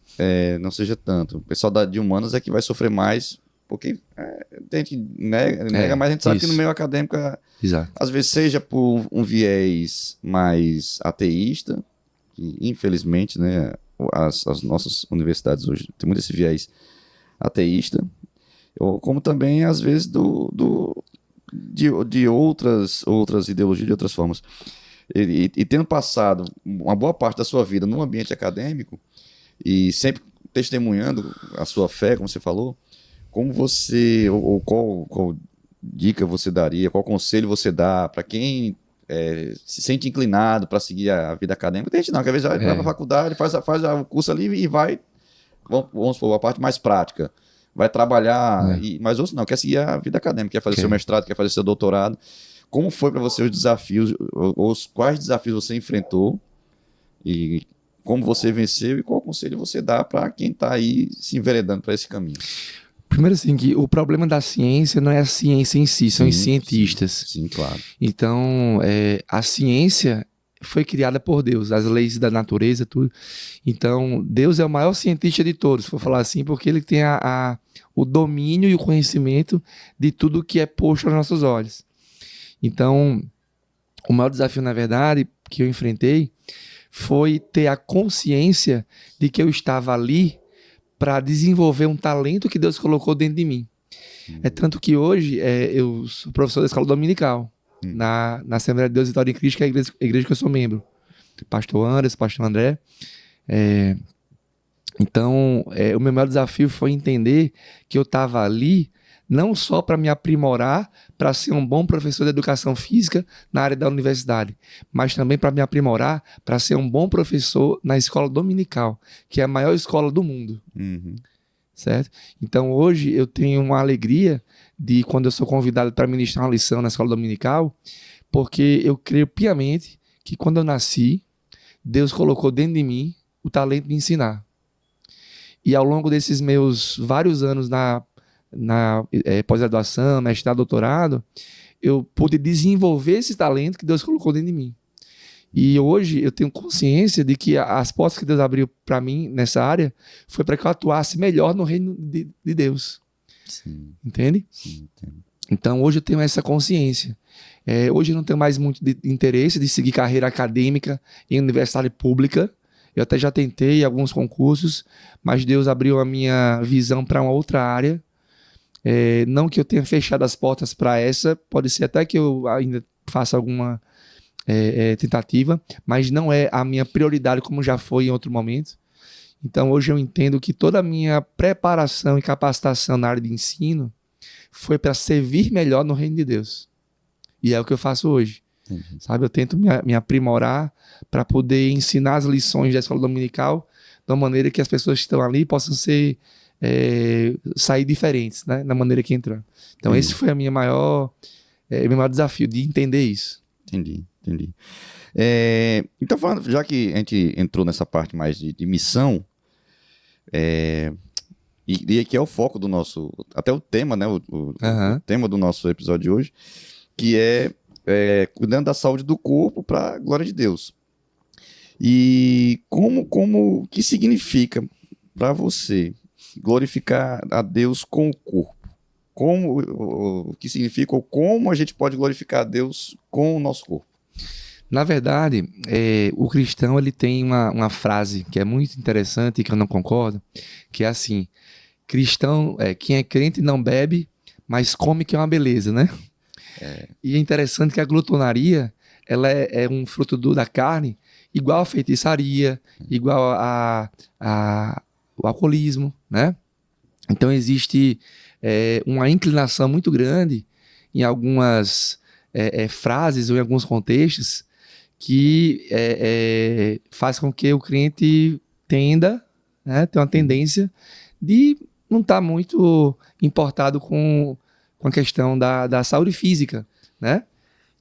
não seja tanto. O pessoal de humanas é que vai sofrer mais, porque tem gente nega, mas a gente sabe que no meio acadêmico, às vezes seja por um viés mais ateísta, que infelizmente, né, as nossas universidades hoje tem muito esse viés ateísta, como também às vezes de outras ideologias, de outras formas. E tendo passado uma boa parte da sua vida num ambiente acadêmico e sempre testemunhando a sua fé, como você falou, como você, ou qual dica você daria, qual conselho você dá para quem se sente inclinado para seguir a vida acadêmica? Tem gente não, que às vezes vai para a faculdade, faz o curso ali e vai, vamos supor, a parte mais prática, vai trabalhar, mas outros não, quer seguir a vida acadêmica, quer fazer seu mestrado, quer fazer seu doutorado. Como foi para você os desafios, quais desafios você enfrentou e como você venceu e qual conselho você dá para quem está aí se enveredando para esse caminho? Primeiro assim, que o problema da ciência não é a ciência em si, são os cientistas. Sim, claro. Então, a ciência foi criada por Deus, as leis da natureza, tudo. Então, Deus é o maior cientista de todos, vou falar assim, porque ele tem o domínio e o conhecimento de tudo que é posto aos nossos olhos. Então, o maior desafio, na verdade, que eu enfrentei foi ter a consciência de que eu estava ali para desenvolver um talento que Deus colocou dentro de mim. É tanto que hoje eu sou professor da escola dominical, na Assembleia de Deus Vitória em Cristo, que é a igreja que eu sou membro. Pastor Anderson, pastor André. Então, o meu maior desafio foi entender que eu estava ali não só para me aprimorar, para ser um bom professor de educação física na área da universidade, mas também para me aprimorar, para ser um bom professor na escola dominical, que é a maior escola do mundo. Certo? Então, hoje eu tenho uma alegria de quando eu sou convidado para ministrar uma lição na escola dominical, porque eu creio piamente que quando eu nasci, Deus colocou dentro de mim o talento de ensinar. E ao longo desses meus vários anos na pós-graduação, mestrado, doutorado, eu pude desenvolver esse talento que Deus colocou dentro de mim. E hoje eu tenho consciência de que as portas que Deus abriu para mim nessa área foi para que eu atuasse melhor no reino de Deus. Sim. Entende? Sim, entendo. Então hoje eu tenho essa consciência. Hoje eu não tenho mais muito interesse de seguir carreira acadêmica em universidade pública. Eu até já tentei alguns concursos, mas Deus abriu a minha visão para uma outra área. Não que eu tenha fechado as portas para essa, pode ser até que eu ainda faça alguma tentativa, mas não é a minha prioridade como já foi em outro momento. Então hoje eu entendo que toda a minha preparação e capacitação na área de ensino foi para servir melhor no reino de Deus. E é o que eu faço hoje. Sabe? Eu tento me aprimorar para poder ensinar as lições da escola dominical de uma maneira que as pessoas que estão ali possam sair diferentes, né? Na maneira que entram. Então esse foi meu maior desafio, de entender isso. Entendi. Então, falando, já que a gente entrou nessa parte mais de missão, e que é o foco do nosso, até o tema, né? O tema do nosso episódio de hoje, que é cuidando da saúde do corpo para a glória de Deus. E como que significa para você glorificar a Deus com o corpo? O que significa ou como a gente pode glorificar a Deus com o nosso corpo? Na verdade, o cristão ele tem uma frase que é muito interessante e que eu não concordo, que é assim: cristão, quem é crente não bebe, mas come que é uma beleza, né? E é interessante que a glutonaria ela é um fruto da carne, igual a feitiçaria, igual o alcoolismo, né? Então existe uma inclinação muito grande em algumas frases ou em alguns contextos que faz com que o crente tenda, né, ter uma tendência de não estar muito importado com a questão da saúde física, né?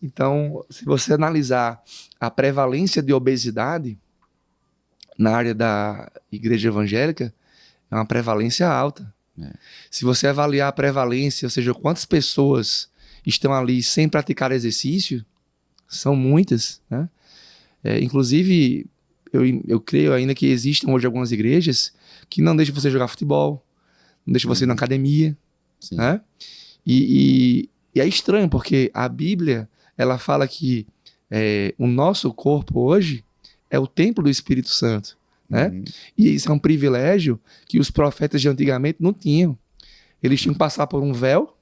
Então, se você analisar a prevalência de obesidade na área da igreja evangélica, é uma prevalência alta. Se você avaliar a prevalência, ou seja, quantas pessoas estão ali sem praticar exercício, são muitas, né? Inclusive, eu creio ainda que existem hoje algumas igrejas que não deixam você jogar futebol, não deixam você ir na academia, né? E é estranho, porque a Bíblia ela fala que o nosso corpo hoje é o templo do Espírito Santo, né? E isso é um privilégio que os profetas de antigamente não tinham. Eles tinham que passar por um véu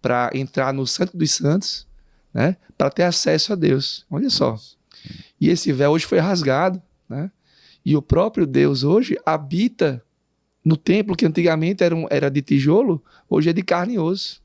para entrar no Santo dos Santos, né? Para ter acesso a Deus. Olha só. E esse véu hoje foi rasgado, né? E o próprio Deus hoje habita no templo que antigamente era de tijolo, hoje é de carne e osso.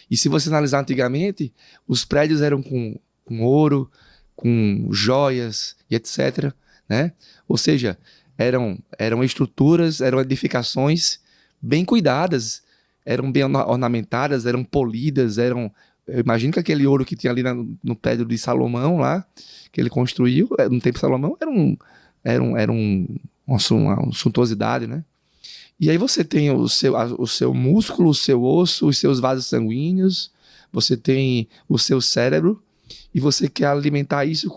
E se você analisar antigamente, os prédios eram com ouro, com joias e etc., né? Ou seja, eram estruturas, eram edificações bem cuidadas, eram bem ornamentadas, eram polidas, Eu imagino que aquele ouro que tinha ali no prédio de Salomão lá, que ele construiu, no tempo de Salomão, era uma suntuosidade, né? E aí você tem o seu músculo, o seu osso, os seus vasos sanguíneos, você tem o seu cérebro, e você quer alimentar isso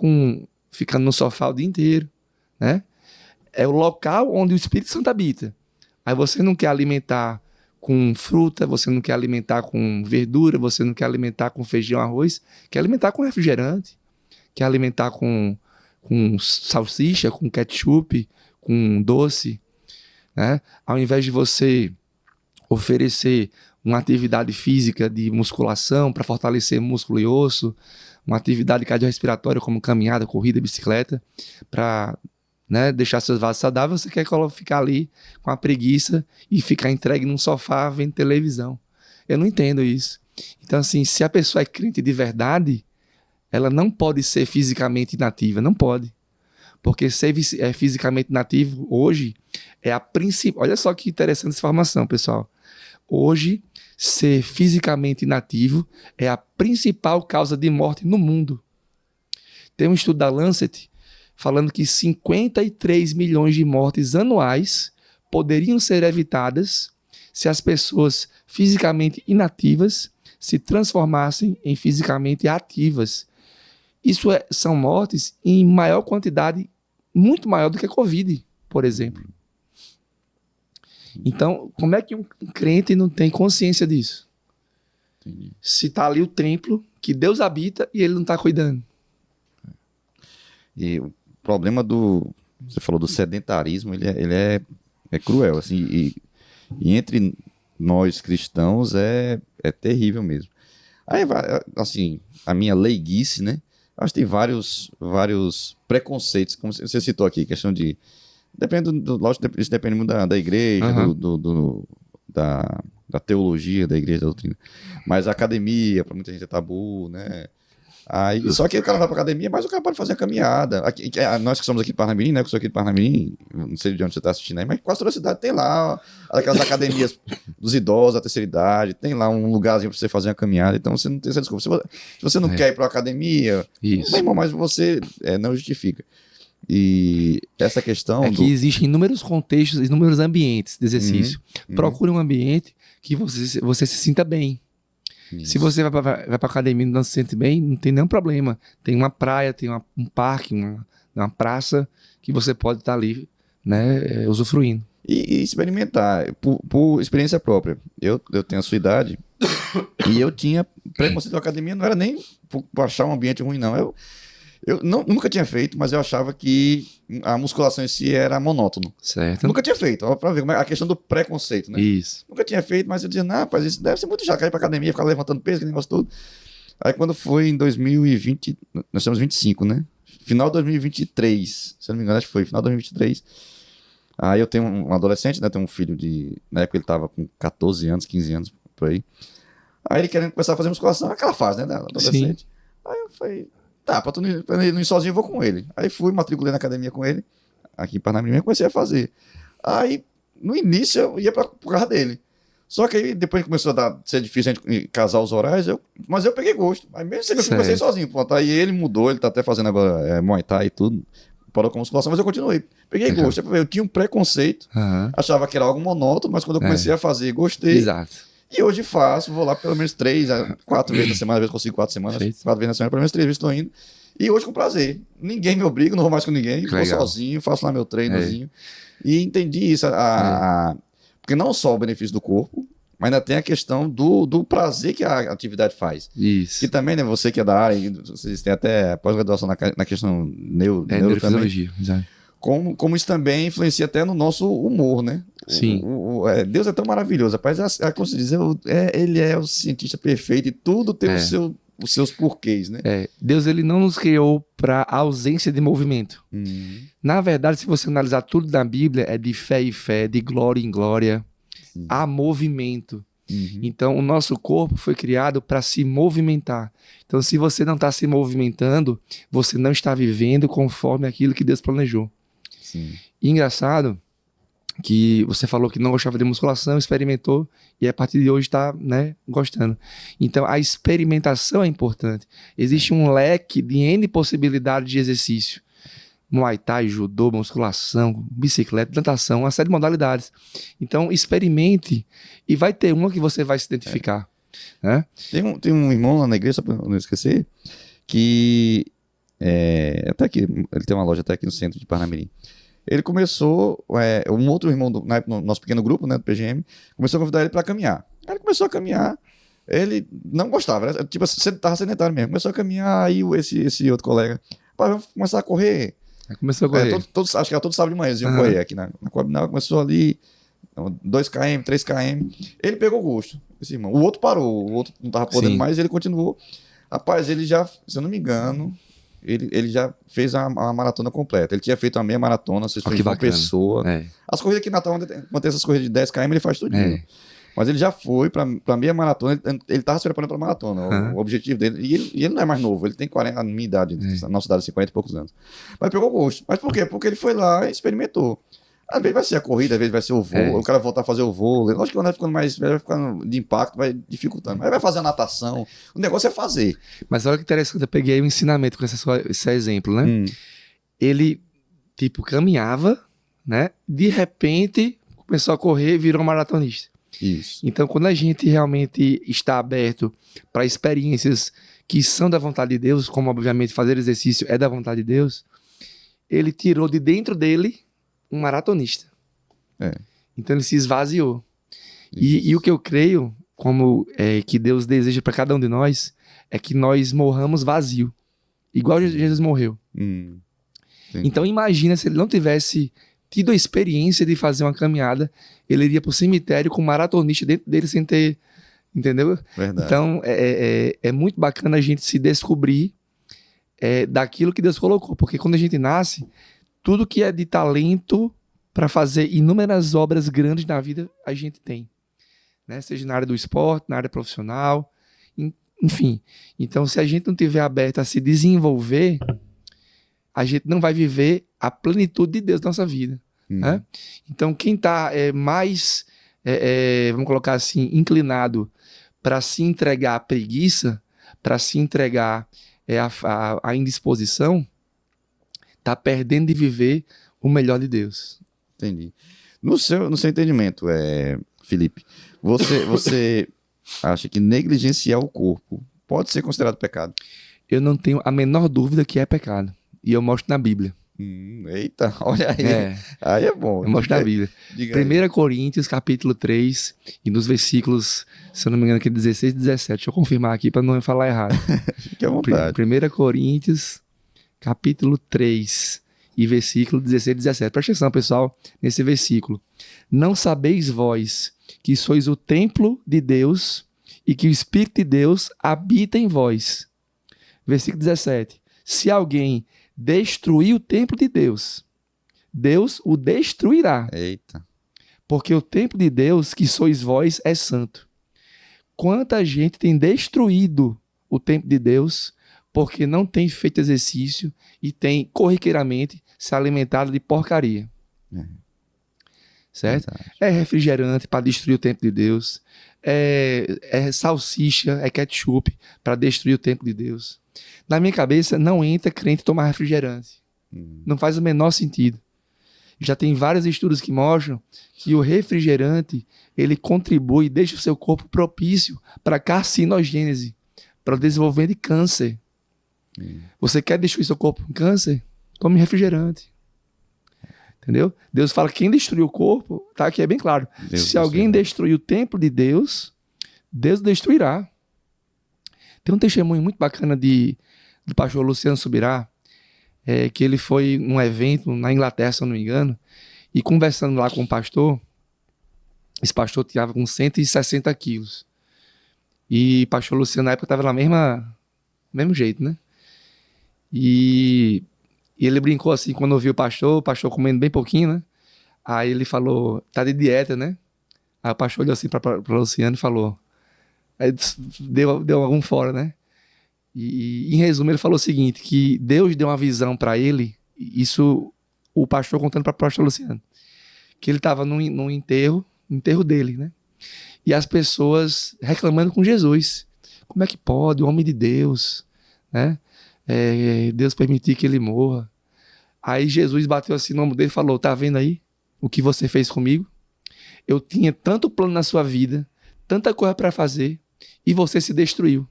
ficando no sofá o dia inteiro, né? É o local onde o Espírito Santo habita. Aí você não quer alimentar com fruta, você não quer alimentar com verdura, você não quer alimentar com feijão, arroz, quer alimentar com refrigerante, quer alimentar com salsicha, com ketchup, com doce, né? Ao invés de você oferecer uma atividade física de musculação para fortalecer músculo e osso, uma atividade cardiorrespiratória como caminhada, corrida, bicicleta, para, né, deixar seus vasos saudáveis, você quer ficar ali com a preguiça e ficar entregue num sofá vendo televisão. Eu não entendo isso. Então, assim, se a pessoa é crente de verdade, ela não pode ser fisicamente inativa, não pode. Porque ser fisicamente inativo hoje é a principal... Olha só que interessante essa informação, pessoal. Hoje, ser fisicamente inativo é a principal causa de morte no mundo. Tem um estudo da Lancet falando que 53 milhões de mortes anuais poderiam ser evitadas se as pessoas fisicamente inativas se transformassem em fisicamente ativas. Isso são mortes em maior quantidade, muito maior do que a Covid, por exemplo. Então, como é que um crente não tem consciência disso? Entendi. Se está ali o templo que Deus habita e ele não está cuidando. E o problema você falou do sedentarismo, ele é cruel, assim, e entre nós cristãos é terrível mesmo. Aí, assim, a minha leiguice, né? Acho que tem vários preconceitos, como você citou aqui, questão de... Lógico, isso depende muito da igreja, da teologia da igreja, da doutrina. Mas a academia, para muita gente é tabu, né? Só que o cara vai pra academia, mas o cara pode fazer a caminhada. Nós que somos aqui de Parnamirim, né? Que eu sou aqui de Parnamirim, não sei de onde você está assistindo aí, mas quase toda a cidade tem lá aquelas academias dos idosos, da terceira idade, tem lá um lugarzinho para você fazer uma caminhada. Então você não tem essa desculpa. Se você não quer ir para a academia, meu irmão, mas você não justifica. E essa questão... que existem inúmeros contextos, inúmeros ambientes de exercício. Procure um ambiente que você se sinta bem. Se você vai pra academia e não se sente bem, não tem nenhum problema. Tem uma praia, tem um parque, uma praça que você pode estar ali, né, usufruindo. E experimentar, por experiência própria. Eu tenho a sua idade e eu tinha preconceito da academia, não era nem por achar um ambiente ruim, não. Eu nunca tinha feito, mas eu achava que a musculação em si era monótono. Certo. Nunca tinha feito, ó, pra ver a questão do preconceito, né? Isso. Nunca tinha feito, mas eu dizia, não, rapaz, isso deve ser muito chato, cair pra academia, ficar levantando peso, aquele negócio todo. Aí quando foi em 2020, nós estamos 25, né? Final de 2023, se eu não me engano, acho que foi, final de 2023. Aí eu tenho um adolescente, né? Tenho um filho de... Na época ele tava com 14 anos, 15 anos, por aí. Aí ele querendo começar a fazer musculação, aquela fase, né? Da adolescente. Sim. Aí eu falei, tá, pra ele não ir sozinho, eu vou com ele. Aí fui, matriculei na academia com ele, aqui em Parnamirim, e comecei a fazer. Aí, no início, eu ia por causa dele. Só que aí, depois que começou a ser difícil a gente casar os horários, mas eu peguei gosto. Aí mesmo assim, eu comecei sozinho. Pronto, aí ele mudou, ele tá até fazendo agora Muay Thai e tudo. Parou com musculação, mas eu continuei. Peguei gosto. Eu tinha um preconceito, achava que era algo monótono, mas quando eu comecei a fazer, gostei. Exato. E hoje faço, vou lá pelo menos 3 a 4 vezes na semana, às vezes consigo 4 semanas, 4 vezes na semana, pelo menos 3 vezes estou indo. E hoje com prazer. Ninguém me obriga, não vou mais com ninguém, vou sozinho, faço lá meu treinozinho. E entendi isso, porque não só o benefício do corpo, mas ainda tem a questão do prazer que a atividade faz. Isso. Que também, né, você que é da área, vocês têm até pós-graduação na questão neurofisiologia, exato. Como isso também influencia até no nosso humor, né? Sim. Deus é tão maravilhoso, rapaz. Como se diz, ele é o cientista perfeito e tudo tem os seus porquês, né? Deus, ele não nos criou para ausência de movimento. Na verdade, se você analisar tudo na Bíblia, é de fé em fé, de glória em glória. Sim. Há movimento. Então, o nosso corpo foi criado para se movimentar. Então, se você não está se movimentando, você não está vivendo conforme aquilo que Deus planejou. Sim. E engraçado que você falou que não gostava de musculação, experimentou e a partir de hoje está, né, gostando. Então, a experimentação é importante. Existe um leque de N possibilidades de exercício. Muay Thai, judô, musculação, bicicleta, natação, uma série de modalidades. Então, experimente e vai ter uma que você vai se identificar. Né? Tem um irmão lá na igreja, só para não esquecer, que até aqui, ele tem uma loja até aqui no centro de Parnamirim. Ele começou, um outro irmão do nosso pequeno grupo, né, do PGM, começou a convidar ele para caminhar. Aí ele começou a caminhar, ele não gostava, né? Tipo, estava sedentário mesmo. Começou a caminhar, aí esse outro colega, vamos começar a correr. Aí começou a correr. Acho que era todo sábado de manhã, eles iam correr aqui na Coabinal, começou ali, 2 km, 3 km. Ele pegou gosto, esse irmão. O outro parou, o outro não estava podendo mais, ele continuou. Rapaz, ele já, se eu não me engano, ele já fez a maratona completa. Ele tinha feito uma meia maratona, vocês foi uma pessoa. As corridas aqui em Natal, quando tem essas corridas de 10 km, ele faz tudo. Mas ele já foi para meia maratona, ele estava se preparando para maratona, o objetivo dele. E ele não é mais novo, ele tem 40, a minha idade, a nossa idade é 50 e poucos anos. Mas pegou gosto. Mas por quê? Porque ele foi lá e experimentou. Às vezes vai ser a corrida, às vezes vai ser o voo, o cara voltar a fazer o voo. Lógico que quando vai ficando mais velho, vai ficando de impacto, vai dificultando. Mas vai fazer a natação, o negócio é fazer. Mas olha que interessante, eu peguei um ensinamento com esse exemplo, né? Ele, tipo, caminhava, né? De repente, começou a correr, virou maratonista. Isso. Então, quando a gente realmente está aberto para experiências que são da vontade de Deus, como obviamente fazer exercício é da vontade de Deus, ele tirou de dentro dele um maratonista. Então ele se esvaziou. E o que eu creio, como que Deus deseja para cada um de nós, é que nós morramos vazio, igual Jesus morreu. Então imagina se ele não tivesse tido a experiência de fazer uma caminhada, ele iria pro cemitério com um maratonista dentro dele sem ter, entendeu? Verdade. Então é muito bacana a gente se descobrir daquilo que Deus colocou, porque quando a gente nasce, tudo que é de talento para fazer inúmeras obras grandes na vida, a gente tem. Né? Seja na área do esporte, na área profissional, enfim. Então, se a gente não tiver aberto a se desenvolver, a gente não vai viver a plenitude de Deus na nossa vida. Né? Então, quem está mais, vamos colocar assim, inclinado para se entregar à preguiça, para se entregar à indisposição, está perdendo de viver o melhor de Deus. Entendi. No seu entendimento, Felipe, você acha que negligenciar o corpo pode ser considerado pecado? Eu não tenho a menor dúvida que é pecado. E eu mostro na Bíblia. Eita, olha aí. Aí é bom. Eu mostro na Bíblia. 1 Coríntios, capítulo 3, e nos versículos, se eu não me engano, aqui 16 e 17. Deixa eu confirmar aqui para não falar errado. Fique à vontade. 1 Coríntios, capítulo 3, e versículo 16 e 17. Presta atenção, pessoal, nesse versículo. Não sabeis vós que sois o templo de Deus e que o Espírito de Deus habita em vós. Versículo 17. Se alguém destruir o templo de Deus, Deus o destruirá. Eita. Porque o templo de Deus, que sois vós, é santo. Quanta gente tem destruído o templo de Deus porque não tem feito exercício e tem corriqueiramente se alimentado de porcaria. Certo? Verdade. É refrigerante para destruir o templo de Deus. É salsicha, é ketchup para destruir o templo de Deus. Na minha cabeça, não entra crente tomar refrigerante. Não faz o menor sentido. Já tem vários estudos que mostram que o refrigerante, ele contribui, deixa o seu corpo propício para carcinogênese, para o desenvolvimento de câncer. Você quer destruir seu corpo com câncer? Tome refrigerante. Entendeu? Deus fala que quem destruiu o corpo, tá aqui é bem claro. Se alguém destruir o templo de Deus, Deus destruirá. Tem um testemunho muito bacana do pastor Luciano Subirá, que ele foi num evento na Inglaterra, se eu não me engano, e conversando lá com o pastor, esse pastor estava com 160 quilos. E o pastor Luciano na época estava mesmo jeito, né? E ele brincou assim, quando ouviu o pastor comendo bem pouquinho, né? Aí ele falou, tá de dieta, né? Aí o pastor olhou assim para Luciano e falou, aí deu algum fora, né? E em resumo ele falou o seguinte, que Deus deu uma visão para ele, isso o pastor contando para o pastor Luciano, que ele estava num enterro dele, né? E as pessoas reclamando com Jesus. Como é que pode, o homem de Deus, né? Deus permitir que ele morra. Aí Jesus bateu assim no ombro dele e falou, tá vendo aí o que você fez comigo? Eu tinha tanto plano na sua vida, tanta coisa para fazer, e você se destruiu.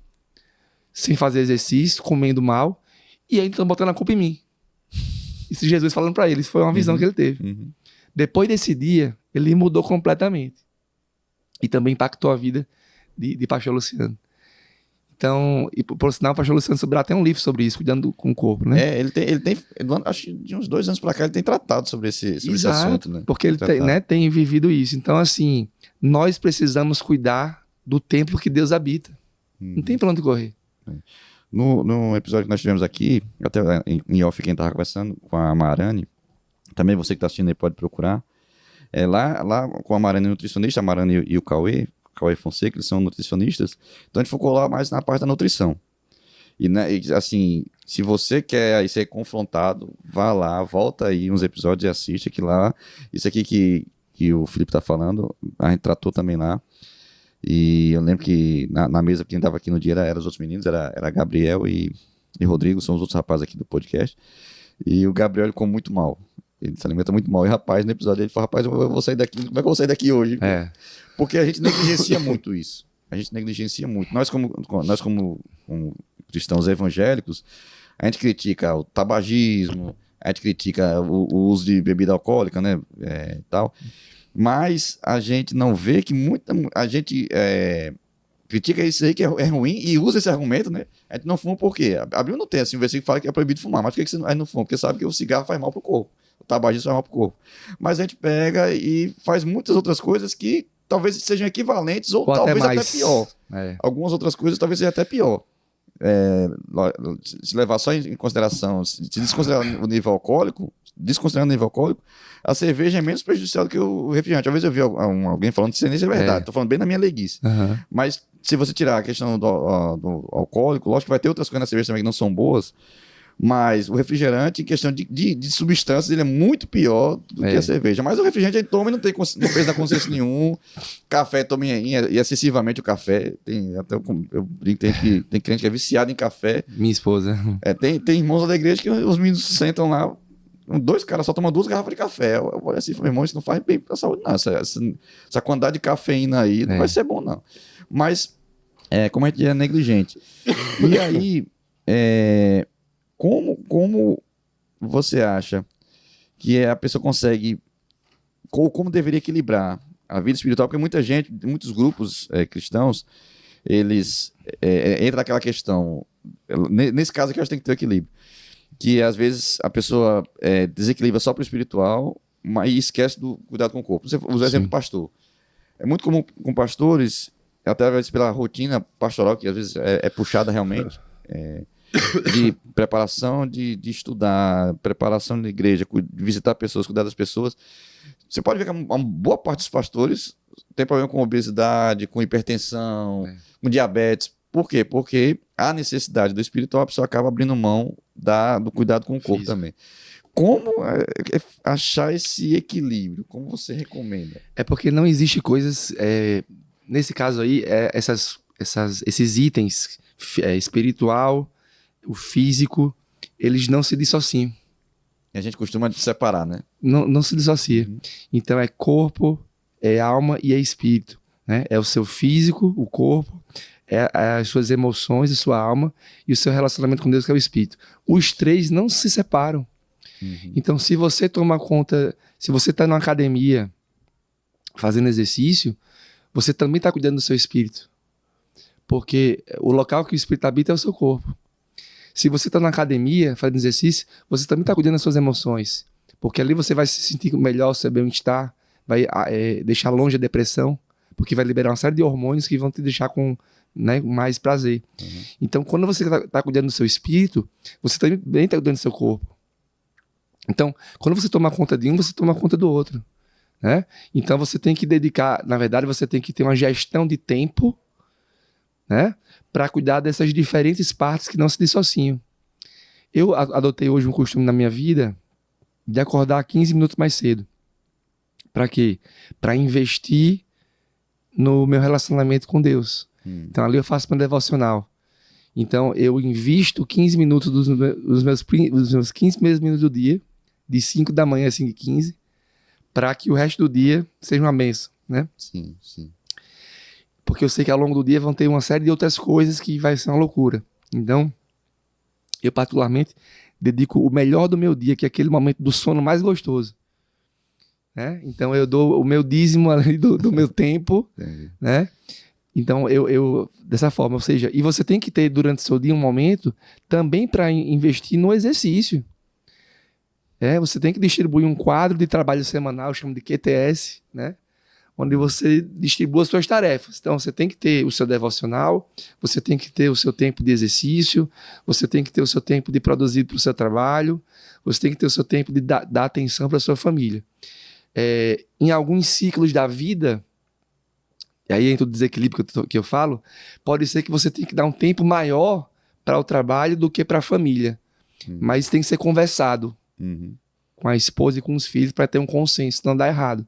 Sem fazer exercício, comendo mal, e ainda estão botando a culpa em mim. Isso Jesus falando para ele, isso foi uma visão que ele teve. Depois desse dia, ele mudou completamente. E também impactou a vida de pastor Luciano. Então, e por sinal, o pastor Luciano Subirá tem um livro sobre isso, cuidando com o corpo, né? Ele tem acho que de uns 2 anos para cá, ele tem tratado sobre esse assunto, né? Porque ele tem vivido isso. Então, assim, nós precisamos cuidar do templo que Deus habita. Não tem pra onde correr. No episódio que nós tivemos aqui, até em off quem estava conversando com a Marane, também você que está assistindo aí pode procurar, lá com a Marane nutricionista, a Marane e o Cauê Fonseca, eles são nutricionistas, então a gente focou lá mais na parte da nutrição. E assim, se você quer aí ser confrontado, vá lá, volta aí uns episódios e assiste, que lá, isso aqui que o Felipe tá falando, a gente tratou também lá. E eu lembro que na mesa, quem estava aqui no dia era os outros meninos, era Gabriel e Rodrigo, são os outros rapazes aqui do podcast. E o Gabriel ficou muito mal. Ele se alimenta muito mal. E rapaz, no episódio ele falou, rapaz, eu vou sair daqui. Como é que eu vou sair daqui hoje? Porque a gente negligencia muito isso. A gente negligencia muito. Nós como cristãos evangélicos, a gente critica o tabagismo, a gente critica o uso de bebida alcoólica, né? E tal. Mas a gente não vê que a gente critica isso aí que é ruim e usa esse argumento, né? A gente não fuma por quê? A Bíblia não tem assim um versículo que fala que é proibido fumar, mas por que você não fuma? Porque sabe que o cigarro faz mal pro corpo, o tabagismo faz mal pro corpo. Mas a gente pega e faz muitas outras coisas que talvez sejam equivalentes ou talvez até pior. Algumas outras coisas talvez seja até pior. Se levar só em consideração, se desconsiderar o nível alcoólico, a cerveja é menos prejudicial do que o refrigerante. Às vezes eu vi alguém falando que isso nem é verdade. Estou falando bem na minha leiguice. Mas se você tirar a questão do alcoólico, lógico que vai ter outras coisas na cerveja também que não são boas, mas o refrigerante, em questão de substâncias, ele é muito pior do que a cerveja. Mas o refrigerante a gente toma e não peso da consciência nenhum. Café, toma e excessivamente o café. Eu brinco, tem crente que é viciado em café. Minha esposa. Tem irmãos da igreja que os meninos sentam lá, Dois caras só tomam 2 garrafas de café. Eu olho assim, meu irmão, isso não faz bem pra saúde, não. Essa quantidade de cafeína aí não vai ser bom, não. Mas, como a gente é negligente. E aí, como você acha que a pessoa consegue, como deveria equilibrar a vida espiritual? Porque muita gente, muitos grupos cristãos, eles entra naquela questão. Nesse caso aqui, eu acho que tem que ter um equilíbrio. Que às vezes a pessoa desequilibra só para o espiritual, mas esquece do cuidado com o corpo. Você usa o exemplo do pastor. É muito comum com pastores, até às vezes pela rotina pastoral, que às vezes é puxada realmente, de preparação de estudar, preparação de igreja, de visitar pessoas, cuidar das pessoas. Você pode ver que uma boa parte dos pastores tem problema com obesidade, com hipertensão, com diabetes. Por quê? Porque a necessidade do espiritual, a pessoa acaba abrindo mão do cuidado com o corpo também. Como achar esse equilíbrio? Como você recomenda? É porque não existe coisas... nesse caso aí, esses itens, espiritual, o físico, eles não se dissociam. E a gente costuma separar, né? Não se dissocia. Então é corpo, é alma e é espírito. Né? É o seu físico, o corpo, as suas emoções, a sua alma e o seu relacionamento com Deus, que é o espírito. Os 3 não se separam. Então, se você toma conta, se você está numa academia fazendo exercício, você também está cuidando do seu espírito. Porque o local que o espírito habita é o seu corpo. Se você está na academia fazendo exercício, você também está cuidando das suas emoções. Porque ali você vai se sentir melhor, seu bem-estar, vai deixar longe a depressão, porque vai liberar uma série de hormônios que vão te deixar com mais prazer. Então, quando você está cuidando do seu espírito, você também está cuidando do seu corpo. Então, quando você toma conta de um, você toma conta do outro. Né? Então, você tem que dedicar, na verdade, você tem que ter uma gestão de tempo, né, para cuidar dessas diferentes partes que não se dissociam. Eu adotei hoje um costume na minha vida de acordar 15 minutos mais cedo. Para quê? Para investir no meu relacionamento com Deus. Então ali eu faço meu devocional. Então eu invisto 15 minutos dos meus 15 primeiros minutos do dia, de 5 da manhã a 5h15, para que o resto do dia seja uma bênção, né? Sim, sim. Porque eu sei que ao longo do dia vão ter uma série de outras coisas que vai ser uma loucura. Então, eu particularmente dedico o melhor do meu dia, que é aquele momento do sono mais gostoso. Né? Então, eu dou o meu dízimo ali do meu tempo, né? Então, eu dessa forma, ou seja, e você tem que ter durante o seu dia um momento também para investir no exercício. Você tem que distribuir um quadro de trabalho semanal, chama de QTS, né? Onde você distribui as suas tarefas. Então, você tem que ter o seu devocional, você tem que ter o seu tempo de exercício, você tem que ter o seu tempo de produzir para o seu trabalho, você tem que ter o seu tempo de dar atenção para a sua família. Em alguns ciclos da vida, e aí entra o desequilíbrio que eu falo, pode ser que você tenha que dar um tempo maior para o trabalho do que para a família. Mas tem que ser conversado com a esposa e com os filhos para ter um consenso, não dá errado.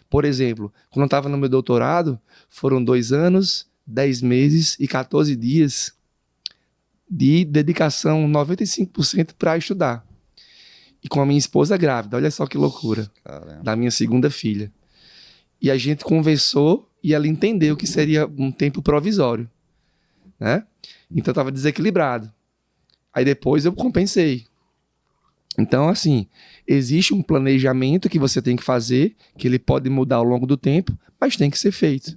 Por exemplo, quando eu estava no meu doutorado, foram 2 anos, 10 meses e 14 dias de dedicação, 95% para estudar. E com a minha esposa grávida, olha só que loucura. Caramba. Da minha segunda filha. E a gente conversou e ela entendeu que seria um tempo provisório. Né? Então estava desequilibrado. Aí depois eu compensei. Então, assim, existe um planejamento que você tem que fazer, que ele pode mudar ao longo do tempo, mas tem que ser feito.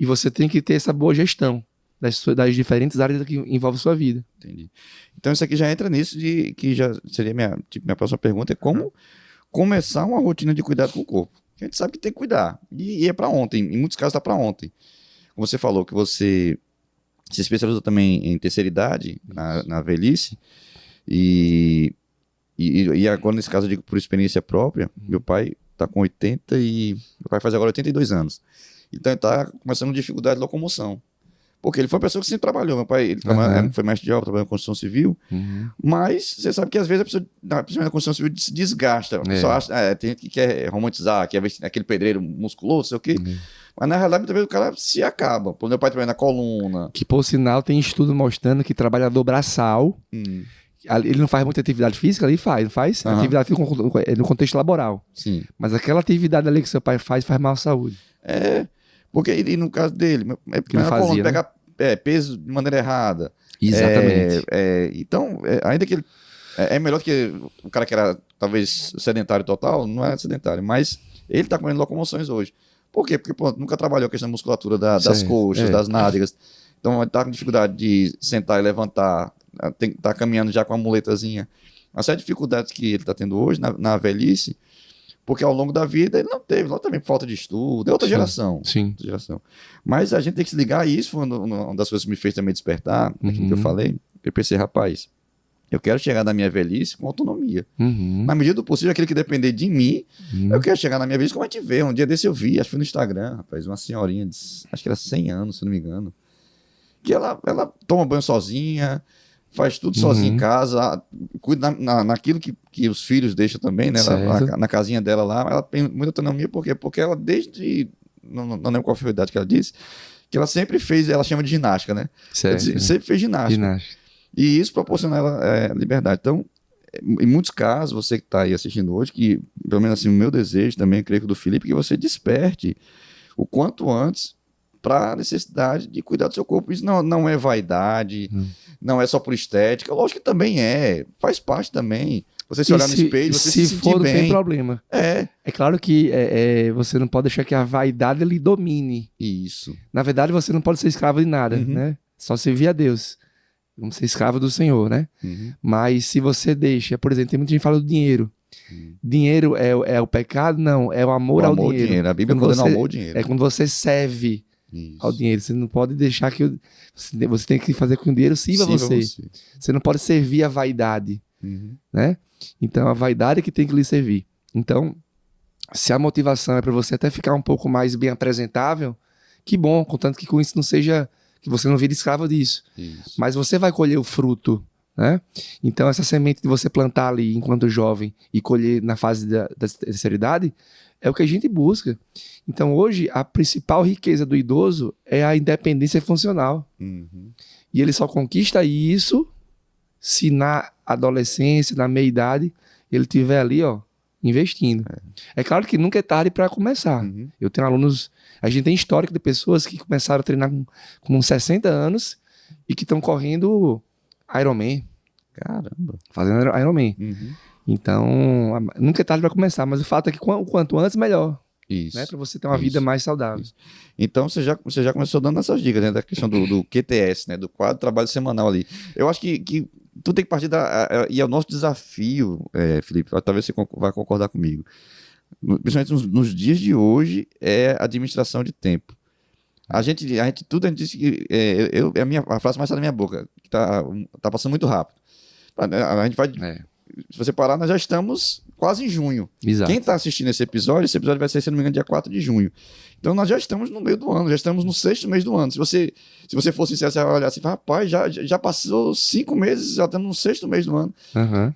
E você tem que ter essa boa gestão das diferentes áreas que envolvem a sua vida. Entendi. Então, isso aqui já entra nisso, que já seria minha próxima pergunta, é como começar uma rotina de cuidado com o corpo. A gente sabe que tem que cuidar. E é para ontem. Em muitos casos está para ontem. Como você falou, que você se especializou também em terceira idade, na velhice, e agora, nesse caso, eu digo por experiência própria, meu pai está com 80 e... Meu pai faz agora 82 anos. Então, ele está começando dificuldade de locomoção. Porque ele foi uma pessoa que sempre trabalhou. Meu pai foi mestre de obra, trabalhou na construção civil. Mas você sabe que, às vezes, a pessoa, principalmente na construção civil, se desgasta. A pessoa acha, tem gente que quer romantizar, quer ver aquele pedreiro musculoso, sei o quê. Mas, na realidade, muitas vezes o cara se acaba. Meu pai trabalha na coluna. Que, por sinal, tem estudo mostrando que trabalhador braçal... Ele não faz muita atividade física, ali faz, não faz? Aham. Atividade física no contexto laboral. Sim. Mas aquela atividade ali que seu pai faz mal à saúde. Porque e no caso dele, é porque Não não é fazia, né? pegar peso de maneira errada. Exatamente. Então, ainda que ele é melhor que o cara que era talvez sedentário total, não é sedentário, mas ele tá com locomoções hoje. Por quê? Porque pô, nunca trabalhou a questão da musculatura das Certo, coxas, das nádegas. Então ele tá com dificuldade de sentar e levantar, tá caminhando já com a muletazinha. Uma série de dificuldades que ele está tendo hoje na velhice, porque ao longo da vida ele não teve, lá também por falta de estudo, é outra geração. Sim. Outra geração. Mas a gente tem que se ligar, e isso foi uma das coisas que me fez também despertar, aquilo que eu falei. Eu pensei, rapaz, eu quero chegar na minha velhice com autonomia. Na medida do possível, aquilo que depender de mim, eu quero chegar na minha velhice como a gente vê. Um dia desse eu vi, acho que foi no Instagram, rapaz, uma senhorinha, acho que era 100 anos, se não me engano, que ela toma banho sozinha, faz tudo sozinha em casa, cuida naquilo que os filhos deixam também, né? Na casinha dela lá, ela tem muita autonomia, por quê? Porque ela não lembro qual foi a idade que ela disse, que ela sempre fez, ela chama de ginástica, né? Certo. Sempre fez ginástica. E isso proporciona a ela liberdade. Então, em muitos casos, você que está aí assistindo hoje, que pelo menos assim, o meu desejo também, eu creio que o do Felipe, que você desperte o quanto antes para a necessidade de cuidar do seu corpo. Isso não é vaidade, não é só por estética, lógico que também faz parte também. Você se olhar no espelho, você se sentir for, bem. não tem problema. É claro que você não pode deixar que a vaidade lhe domine. Isso. Na verdade, você não pode ser escravo de nada, né? Só servir a Deus. Vamos ser escravo do Senhor, né? Mas se você deixa, por exemplo, tem muita gente que fala do dinheiro. Dinheiro é o pecado? Não, é o amor ao dinheiro. A Bíblia condena o amor ao dinheiro. É quando você serve ao dinheiro. Você não pode deixar que... Você tem que fazer com que o dinheiro sirva você. Você não pode servir a vaidade, né? Então, a vaidade é que tem que lhe servir. Então, se a motivação é para você até ficar um pouco mais bem apresentável, que bom, contanto que com isso não seja... que você não vire escravo disso. Isso. Mas você vai colher o fruto, né? Então, essa semente de você plantar ali enquanto jovem e colher na fase da terceira idade é o que a gente busca. Então, hoje, a principal riqueza do idoso é a independência funcional. E ele só conquista isso se na adolescência, na meia-idade, ele estiver ali, ó, investindo. É claro que nunca é tarde para começar. Eu tenho alunos... A gente tem histórico de pessoas que começaram a treinar com 60 anos e que estão correndo Ironman. Caramba. Fazendo Ironman. Então, nunca é tarde para começar, mas o fato é que o quanto antes, melhor. Isso. Né? Para você ter uma vida mais saudável. Isso. Então, você já começou dando essas dicas, né? Da questão do QTS, né? Do quadro de trabalho semanal ali. Eu acho que tu tem que partir e é o nosso desafio, Felipe, talvez você vai concordar comigo. Principalmente nos dias de hoje, é a administração de tempo. A gente disse que a frase mais sai da minha boca, que tá passando muito rápido. A gente vai, se você parar, nós já estamos quase em junho. Exato. Quem está assistindo esse episódio vai ser, se não me engano, dia 4 de junho. Então nós já estamos no meio do ano, já estamos no 6º mês do ano. Se você for sincero, você vai olhar assim, rapaz, já passou 5 meses, já estamos no 6º mês do ano.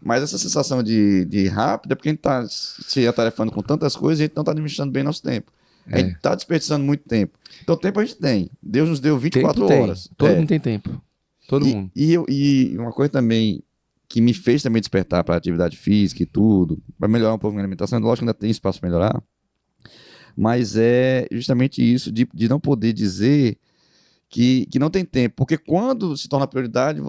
Mas essa sensação de rápido é porque a gente está se atarefando com tantas coisas e a gente não está administrando bem nosso tempo. A gente está desperdiçando muito tempo. Então tempo a gente tem. Deus nos deu 24 horas. Todo mundo tem tempo. Todo mundo. E uma coisa também que me fez também despertar para atividade física e tudo, para melhorar um pouco a minha alimentação, lógico que ainda tem espaço para melhorar, mas é justamente isso, de não poder dizer que não tem tempo, porque quando se torna prioridade,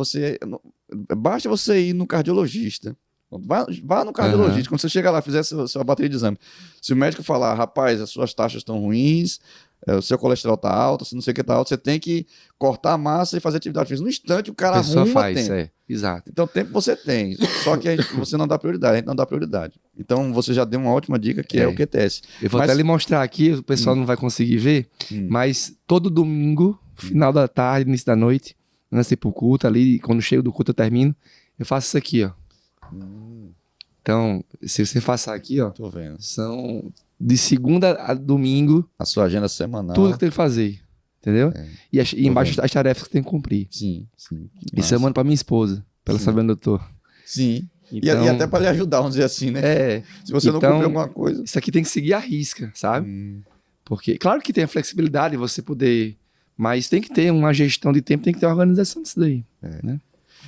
basta você ir no cardiologista, vá no cardiologista, quando você chegar lá, fizer sua bateria de exame, se o médico falar, rapaz, as suas taxas estão ruins, o seu colesterol está alto, se não sei o que está alto, você tem que cortar a massa e fazer atividade física. No instante, o cara arruma tempo. Exato. Então, tempo você tem, só que você não dá prioridade, a gente não dá prioridade. Então, você já deu uma ótima dica, que é o QTS. Eu vou até lhe mostrar aqui, o pessoal não vai conseguir ver, mas todo domingo, final da tarde, início da noite, antes de ir pro culto ali, quando chego do culto eu termino, eu faço isso aqui, ó. Então, se você passar aqui, ó, tô vendo. São de segunda a domingo. A sua agenda semanal. Tudo que tem que fazer. Entendeu? E embaixo as tarefas que tem que cumprir. Sim. Isso eu mando pra minha esposa, pra ela saber onde eu tô. Sim. Então, e até pra lhe ajudar, vamos dizer assim, né? Se você não cumprir alguma coisa. Isso aqui tem que seguir a risca, sabe? Porque, claro que tem a flexibilidade de você poder, mas tem que ter uma gestão de tempo, tem que ter uma organização disso daí. Né?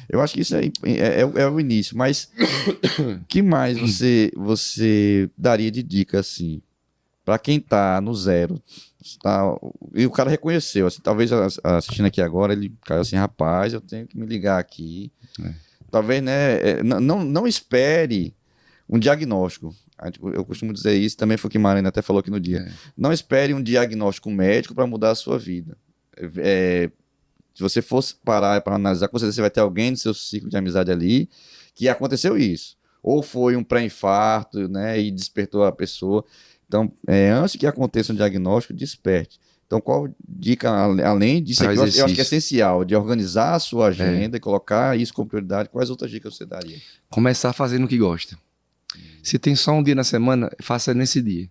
Eu acho que isso é o início, mas que mais você daria de dica, assim, para quem tá no zero, tá, e o cara reconheceu, assim, talvez assistindo aqui agora, ele caiu assim, rapaz, eu tenho que me ligar aqui. Talvez, né, não espere um diagnóstico. Eu costumo dizer isso, também foi o que Marina até falou aqui no dia. Não espere um diagnóstico médico para mudar a sua vida. Se você fosse parar para analisar, com certeza você vai ter alguém no seu ciclo de amizade ali que aconteceu isso. Ou foi um pré-infarto, né, e despertou a pessoa. Então, antes que aconteça um diagnóstico, desperte. Então, qual dica, além disso aqui, eu acho que é essencial, de organizar a sua agenda e colocar isso como prioridade, quais outras dicas você daria? Começar fazendo o que gosta. Se tem só um dia na semana, faça nesse dia.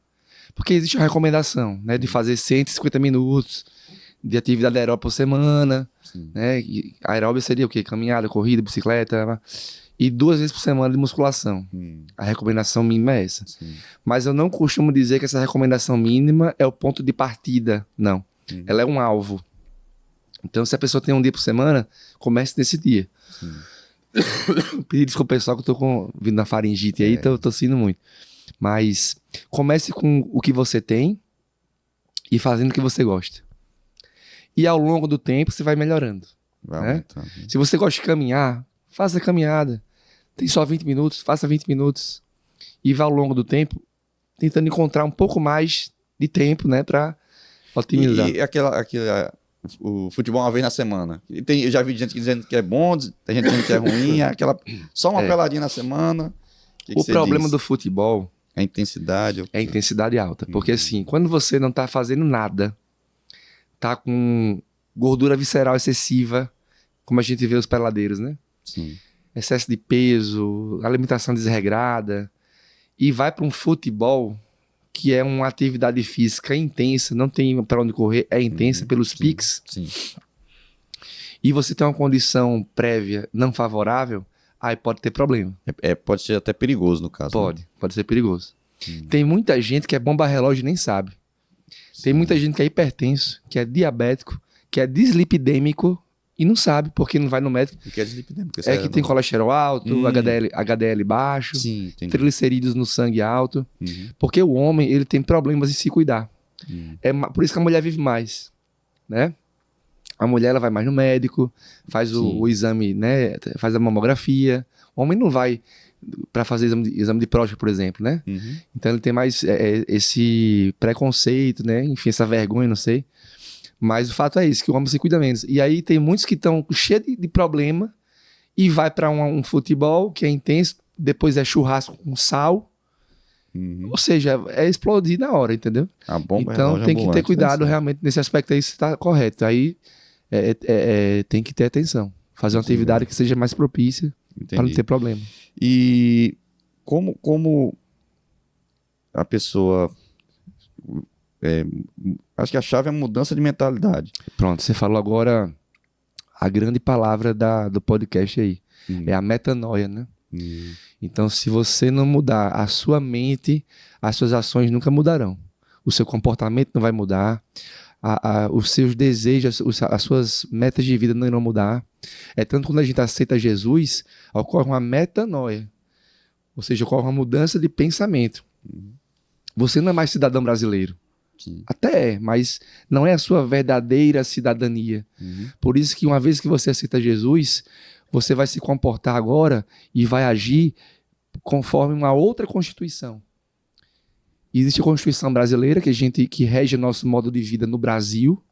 Porque existe uma recomendação, né, de fazer 150 minutos de atividade aeróbica por semana. Né? E aeróbica seria o quê? Caminhada, corrida, bicicleta. E 2 vezes por semana de musculação. A recomendação mínima é essa. Mas eu não costumo dizer que essa recomendação mínima é o ponto de partida. Não. Ela é um alvo. Então, se a pessoa tem um dia por semana, comece nesse dia. Pedi desculpa pessoal que eu tô vindo na faringite aí, tô tossindo muito. Mas comece com o que você tem e fazendo o que você gosta. E ao longo do tempo você vai melhorando. Né? Se você gosta de caminhar, faça a caminhada. Tem só 20 minutos, faça 20 minutos. E vá ao longo do tempo tentando encontrar um pouco mais de tempo, né, para otimizar. E o futebol uma vez na semana. Eu já vi gente dizendo que é bom, tem gente dizendo que é ruim, só uma peladinha na semana. O problema do futebol é a intensidade. É a intensidade alta. Porque assim, quando você não tá fazendo nada, tá com gordura visceral excessiva, como a gente vê os peladeiros, né? Sim. Excesso de peso, alimentação desregrada, e vai para um futebol que é uma atividade física intensa, não tem para onde correr, é intensa pelos piques. Sim. E você tem uma condição prévia não favorável, aí pode ter problema. Pode ser até perigoso no caso. Pode ser perigoso. Tem muita gente que é bomba relógio e nem sabe. Tem muita gente que é hipertenso, que é diabético, que é dislipidêmico e não sabe porque não vai no médico. O que é dislipidêmico? É que tem colesterol alto, HDL baixo, triglicerídeos no sangue alto. Porque o homem, ele tem problemas em se cuidar. Por isso que a mulher vive mais, né? A mulher, ela vai mais no médico, faz o exame, né? Faz a mamografia. O homem não vai para fazer exame de próstata, por exemplo, né? Então ele tem mais esse preconceito, né? Enfim, essa vergonha, não sei. Mas o fato é isso, que o homem se cuida menos. E aí tem muitos que estão cheios de problema e vai para um futebol que é intenso, depois é churrasco com sal. Ou seja, é explodir na hora, entendeu? Então tem que ter cuidado realmente nesse aspecto aí, se está correto. Aí tem que ter atenção. Fazer uma atividade que seja mais propícia para não ter problema. E como a pessoa... acho que a chave é a mudança de mentalidade. Pronto, você falou agora a grande palavra do podcast aí. É a metanoia, né? Então, se você não mudar a sua mente, as suas ações nunca mudarão. O seu comportamento não vai mudar, os seus desejos, as suas metas de vida não irão mudar. Tanto quando a gente aceita Jesus, ocorre uma metanoia. Ou seja, ocorre uma mudança de pensamento. Você não é mais cidadão brasileiro. Até mas não é a sua verdadeira cidadania. Por isso que uma vez que você aceita Jesus, você vai se comportar agora e vai agir conforme uma outra Constituição. Existe a Constituição brasileira, que rege o nosso modo de vida no Brasil,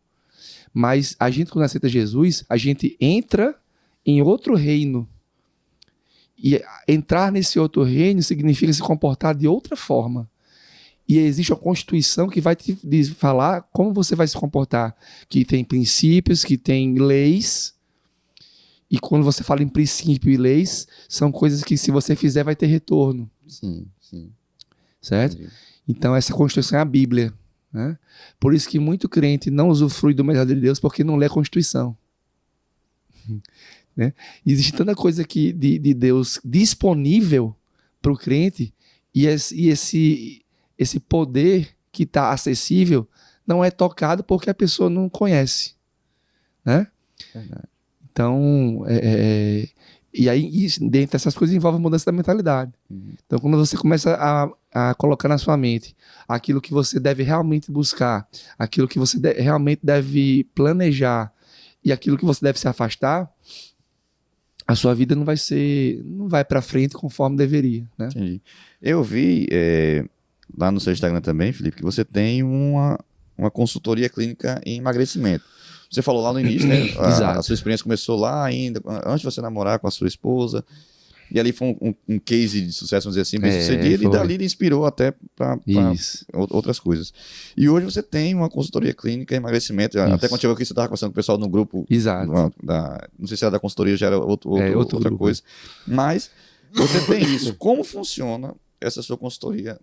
mas a gente, quando aceita Jesus, a gente entra em outro reino. E entrar nesse outro reino significa se comportar de outra forma. E existe uma Constituição que vai te falar como você vai se comportar, que tem princípios, que tem leis. E quando você fala em princípio e leis, são coisas que se você fizer vai ter retorno. Sim. Certo? Entendi. Então essa Constituição é a Bíblia. Né? Por isso que muito crente não usufrui do melhor de Deus porque não lê a Constituição. Né? Existe tanta coisa aqui de Deus disponível para o crente e esse poder que está acessível não é tocado porque a pessoa não conhece. Né? Então, e aí, dentre essas coisas, envolve a mudança da mentalidade. Então, quando você começa a colocar na sua mente aquilo que você deve realmente buscar, aquilo que você realmente deve planejar e aquilo que você deve se afastar, a sua vida não vai para frente conforme deveria, né? Entendi. Eu vi lá no seu Instagram também, Felipe, que você tem uma consultoria clínica em emagrecimento. Você falou lá no início, né? A sua experiência começou lá ainda, antes de você namorar com a sua esposa. E ali foi um case de sucesso, vamos dizer assim, bem sucedido. E dali ele inspirou até para outras coisas. E hoje você tem uma consultoria clínica em emagrecimento. Isso. Até quando chegou aqui, você estava conversando com o pessoal no grupo. Exato. Não sei se era da consultoria, já era outra coisa. Mas você tem isso. Como funciona essa sua consultoria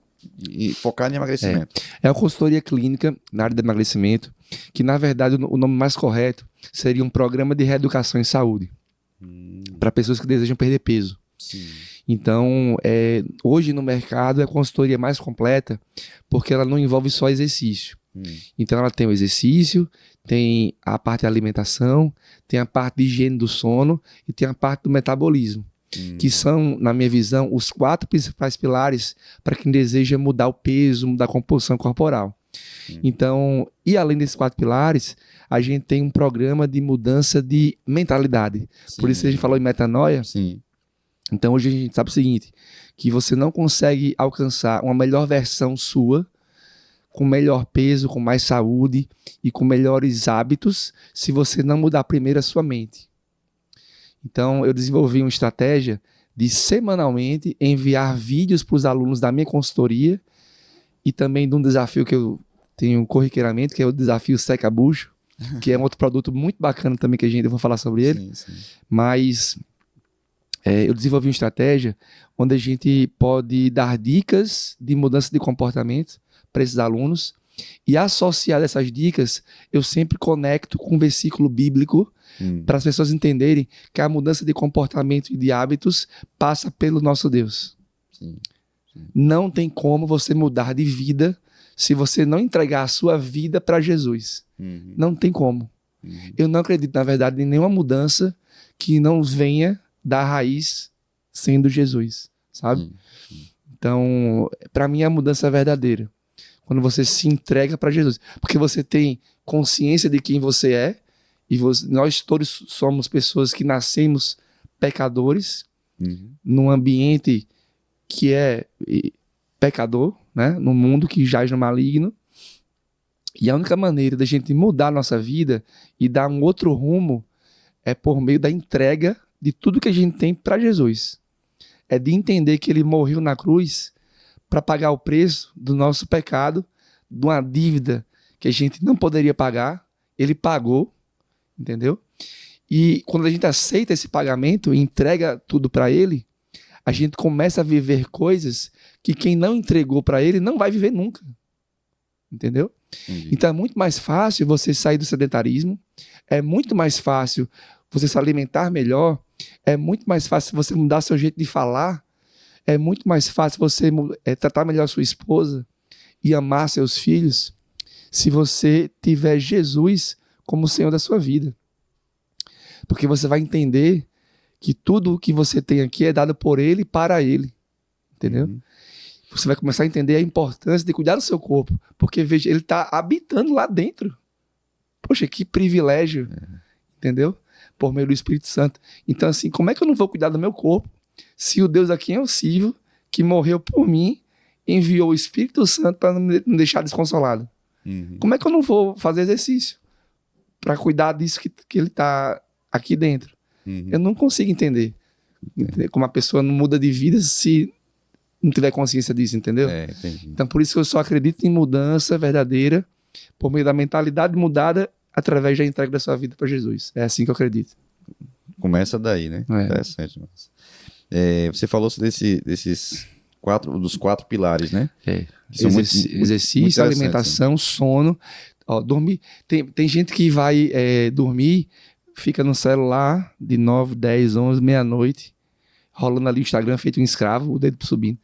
e focar em emagrecimento? É uma consultoria clínica na área de emagrecimento, que na verdade o nome mais correto seria um programa de reeducação em saúde para pessoas que desejam perder peso. Sim. Então, hoje no mercado é a consultoria mais completa porque ela não envolve só exercício. Então ela tem o exercício, tem a parte de alimentação, tem a parte de higiene do sono e tem a parte do metabolismo. Que são, na minha visão, os 4 principais pilares para quem deseja mudar o peso, mudar a composição corporal. Então, e além desses 4 pilares, a gente tem um programa de mudança de mentalidade. Sim. Por isso a gente falou em metanoia. Sim. Então hoje a gente sabe o seguinte, que você não consegue alcançar uma melhor versão sua, com melhor peso, com mais saúde e com melhores hábitos, se você não mudar primeiro a sua mente. Então, eu desenvolvi uma estratégia de semanalmente enviar vídeos para os alunos da minha consultoria e também de um desafio que eu tenho corriqueiramente, que é o desafio Seca Bucho, que é um outro produto muito bacana também que eu vou falar sobre ele. Sim. Mas eu desenvolvi uma estratégia onde a gente pode dar dicas de mudança de comportamento para esses alunos e associar essas dicas, eu sempre conecto com um versículo bíblico para as pessoas entenderem que a mudança de comportamento e de hábitos passa pelo nosso Deus. Sim. Não tem como você mudar de vida se você não entregar a sua vida para Jesus. Não tem como. Eu não acredito, na verdade, em nenhuma mudança que não venha da raiz sendo Jesus, sabe? Então, para mim, a mudança é verdadeira. Quando você se entrega para Jesus. Porque você tem consciência de quem você é, e nós todos somos pessoas que nascemos pecadores, num ambiente que é pecador, né? Num mundo que jaz no maligno. E a única maneira da gente mudar a nossa vida e dar um outro rumo é por meio da entrega de tudo que a gente tem para Jesus. É de entender que ele morreu na cruz para pagar o preço do nosso pecado, de uma dívida que a gente não poderia pagar. Ele pagou, entendeu? E quando a gente aceita esse pagamento e entrega tudo para ele, a gente começa a viver coisas que quem não entregou para ele não vai viver nunca. Entendeu? Então é muito mais fácil você sair do sedentarismo, é muito mais fácil você se alimentar melhor, é muito mais fácil você mudar seu jeito de falar, é muito mais fácil você tratar melhor sua esposa e amar seus filhos se você tiver Jesus como Senhor da sua vida. Porque você vai entender que tudo o que você tem aqui é dado por Ele e para Ele. Entendeu? Você vai começar a entender a importância de cuidar do seu corpo. Porque, veja, Ele está habitando lá dentro. Poxa, que privilégio. Entendeu? Por meio do Espírito Santo. Então, assim, como é que eu não vou cuidar do meu corpo se o Deus a quem eu sirvo, que morreu por mim, enviou o Espírito Santo para não me deixar desconsolado? Como é que eu não vou fazer exercício para cuidar disso que ele está aqui dentro? Eu não consigo entender como a pessoa não muda de vida se não tiver consciência disso, entendeu? Então, por isso que eu só acredito em mudança verdadeira por meio da mentalidade mudada através da entrega da sua vida para Jesus. É assim que eu acredito. Começa daí, né? Interessante. Você falou dos 4 pilares, né? Exercício, alimentação, né? Sono. Dormir. Tem gente que vai dormir, fica no celular de 9, 10, 11, meia-noite, rolando ali o Instagram, feito um escravo, o dedo subindo.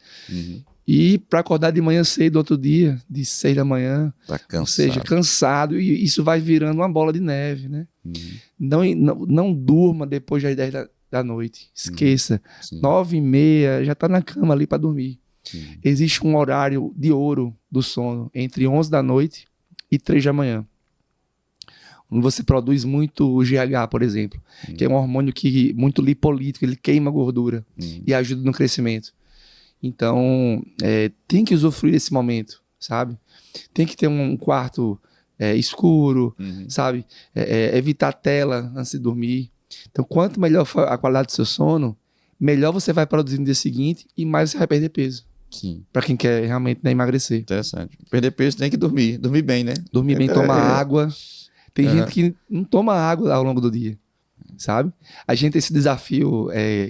E para acordar de manhã cedo, outro dia, de 6 da manhã, Tá cansado. ou seja, cansado, e isso vai virando uma bola de neve, né? Uhum. Não durma depois das 10 da noite, esqueça. Sim. 9h30, já tá na cama ali para dormir. Sim. Existe um horário de ouro do sono, entre 11 da noite e 3 da manhã. Onde você produz muito GH, por exemplo, que é um hormônio muito lipolítico, ele queima a gordura e ajuda no crescimento. Então, tem que usufruir desse momento, sabe? Tem que ter um quarto escuro, sabe? Evitar tela antes de dormir. Então, quanto melhor for a qualidade do seu sono, melhor você vai produzir no dia seguinte e mais você vai perder peso. Sim. Para quem quer realmente emagrecer. Interessante. Perder peso tem que dormir. Dormir bem, né? Dormir bem, tomar água. Tem gente que não toma água ao longo do dia, sabe? A gente tem esse desafio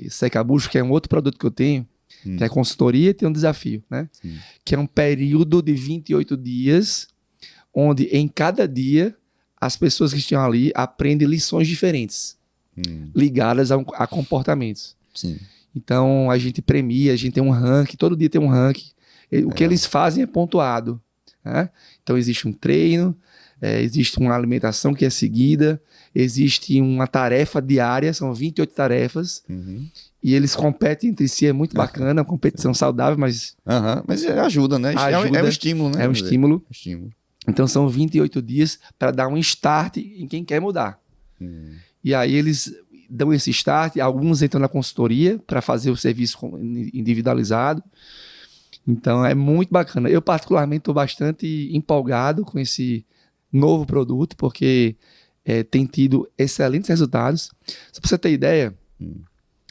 Seca Bucho, que é um outro produto que eu tenho, que é consultoria, e tem um desafio, né? Sim. Que é um período de 28 dias, onde em cada dia as pessoas que estão ali aprendem lições diferentes, ligadas a comportamentos. Sim. Então a gente premia, a gente tem um ranking, todo dia tem um ranking. O que eles fazem é pontuado, né? Então existe um treino, existe uma alimentação que é seguida, existe uma tarefa diária, são 28 tarefas, e eles competem entre si, é muito bacana, competição saudável, mas... Mas ajuda, né? Ajuda, é um estímulo, né? É um estímulo. Estímulo. Então são 28 dias para dar um start em quem quer mudar. E aí eles dão esse start, alguns entram na consultoria para fazer o serviço individualizado. Então é muito bacana. Eu particularmente estou bastante empolgado com esse novo produto, porque tem tido excelentes resultados. Só para você ter ideia,